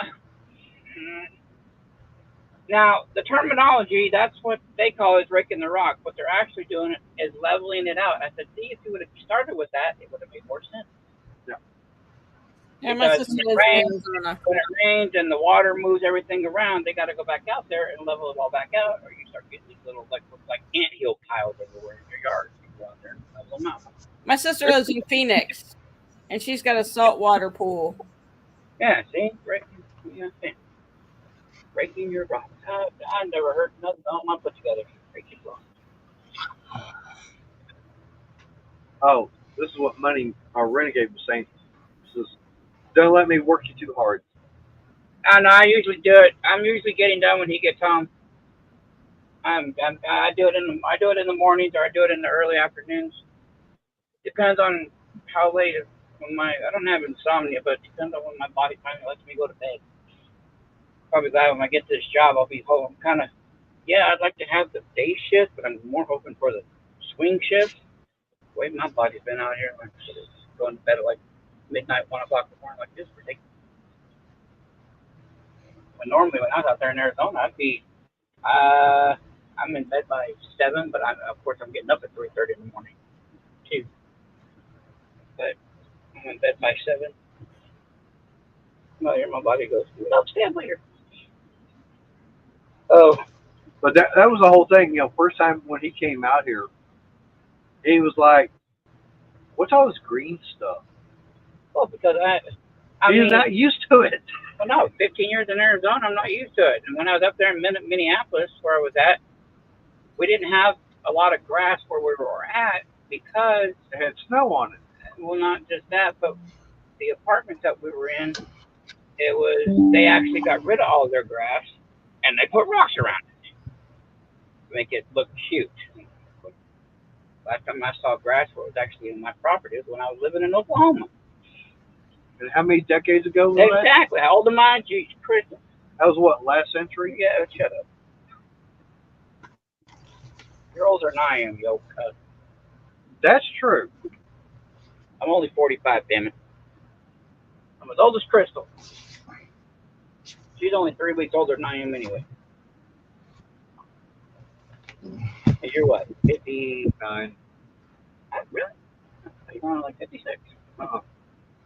Now, the terminology, that's what they call is raking the rock. What they're actually doing is leveling it out. I said, see, if you would have started with that, it would have made more sense. Yeah, my Because sister when lives in it Arizona. rains and the water moves everything around, they got to go back out there and level it all back out, or you start getting these little like anthill piles everywhere in your yard. You go out there and level them out. My sister lives in Phoenix, and she's got a saltwater pool. Yeah, see, breaking your rocks. I never heard nothing. All my put together. Breaking rocks. Oh, this is what Money, our Renegade, was saying. He says, don't let me work you too hard. I know. I usually do it. I'm usually getting done when he gets home. I do it in the mornings or I do it in the early afternoons. Depends on how late. I don't have insomnia, but it depends on when my body finally lets me go to bed. Probably glad when I get to this job, I'll be home. I'd like to have the day shift, but I'm more hoping for the swing shift. The way my body's been out here, like going to bed at like midnight, 1 o'clock in the morning, like this is ridiculous. But normally when I was out there in Arizona, I'm in bed by 7, but of course I'm getting up at 3:30 in the morning too. But I'm in bed by 7. I hear my body goes, no, stand later. Oh, But that was the whole thing. First time when he came out here, he was like, what's all this green stuff? well, because He's not used to it. Well, no, 15 years in Arizona, I'm not used to it. And when I was up there in Minneapolis, where I was at, we didn't have a lot of grass where we were at because It had snow on it. well, not just that, but the apartments that we were in, they actually got rid of all their grass and they put rocks around it to make it look cute. Last time I saw grass where it was actually in my property was when I was living in Oklahoma. And how many decades ago was that? Exactly. How old am I? Geez, Christmas. That was what, last century? Yeah, shut up. You're older than I am, yo. That's true. I'm only 45, damn it. I'm as old as Crystal. She's only 3 weeks older than I am anyway. And you're what? 50? 9. Really? You're only like 56. Uh-uh.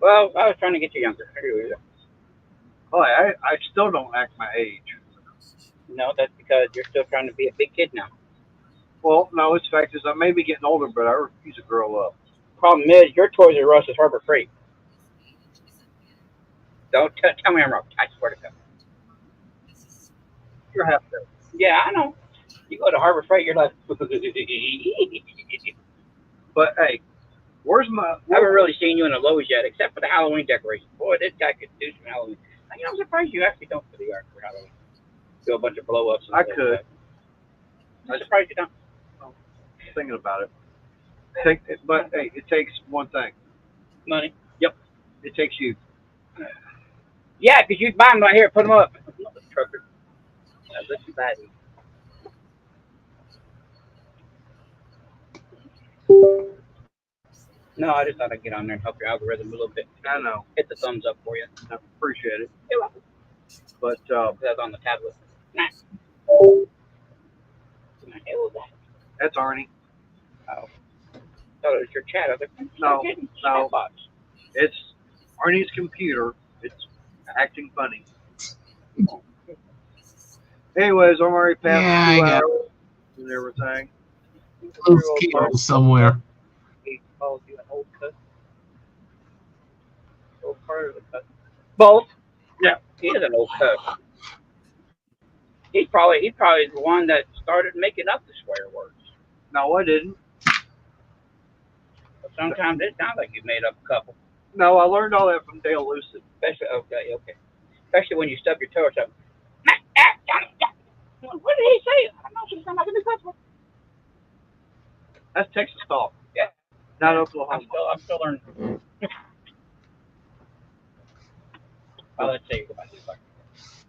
Well, I was trying to get you younger. Oh, I still don't act my age. No, that's because you're still trying to be a big kid now. Well, no, it's the fact is I may be getting older, but I refuse to grow up. Problem is, your Toys R Us is Harbor Freight. Don't tell me I'm wrong. I swear to God. You're half there. Yeah, I know. You go to Harbor Freight, you're like, But hey, where's my? I haven't really seen you in a Lowe's yet, except for the Halloween decorations. Boy, this guy could do some Halloween. I'm surprised you actually don't for the yard for Halloween. Do a bunch of blow ups. I could. I'm surprised you don't. Thinking about it. But hey, it takes one thing. Money. It takes you. Yeah, because you buy them right here, put them up. Trucker. Listen bad. No, I just thought I'd get on there and help your algorithm a little bit. I know. Hit the thumbs up for you. I appreciate it. You're welcome. But That's on the tablet. Nah. What the hell was that? that's Arnie. Oh. Thought it was your chat. I was like, No. Box. It's Arnie's computer. It's acting funny. Anyways, I'm already past Yeah, 2 I got hours and everything. loose cables somewhere. He calls you an old cuss. Old part of the cuss. Both. Yeah. He is an old cuss. He's probably the one that started making up the swear words. No, I didn't. But sometimes it sounds like you made up a couple. No, I learned all that from Dale Lucid. Especially Especially when you stub your toe or something. What did he say? I don't know. She's not making the cuss word. That's Texas talk. Yeah. Not Oklahoma. I'm still learning. Well, let's say goodbye.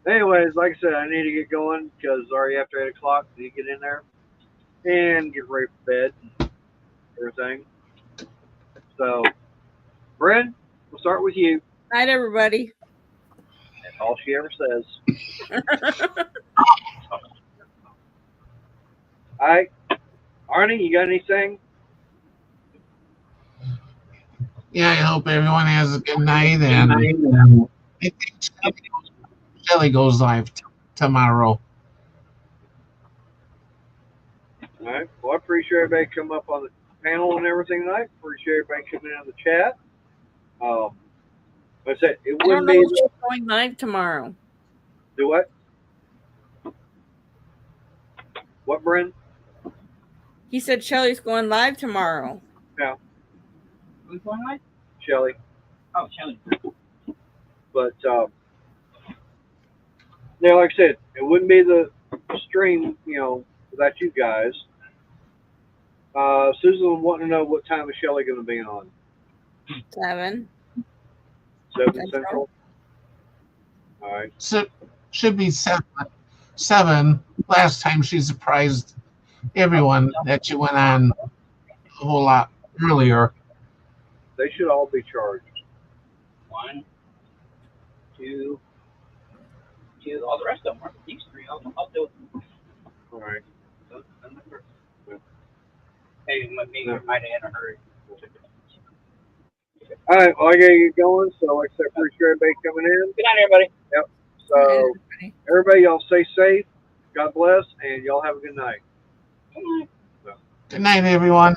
Anyways, like I said, I need to get going because it's already after 8 o'clock. I need to get in there and get ready for bed and everything. So, Bryn, we'll start with you. Night, everybody. That's all she ever says. All right. Arnie, you got anything? Yeah, I hope everyone has a good night. And I think Shelly goes live tomorrow. All right. Well, I appreciate everybody coming up on the panel and everything tonight. Appreciate everybody coming in on the chat. Like I said, it I don't wouldn't know be. if she's going live tomorrow. Do what? What, Bryn? He said Shelly's going live tomorrow. Who's going live? Shelly. Oh, Shelly. But, yeah, like I said, it wouldn't be the stream, without you guys. Susan wanting to know what time is Shelly going to be on. 7. 7 Central? All right. So should be 7. Last time she surprised everyone that she went on a whole lot earlier. They should all be charged. 1, 2, all the rest of them are these 3. I'll do it. All right. Maybe maybe I might have in a hurry. All right. Well, I got to get going. So, like I said, appreciate everybody coming in. Good night, everybody. Yep. So, everybody, y'all stay safe. God bless, and y'all have a good night. Good night. Good night, everyone.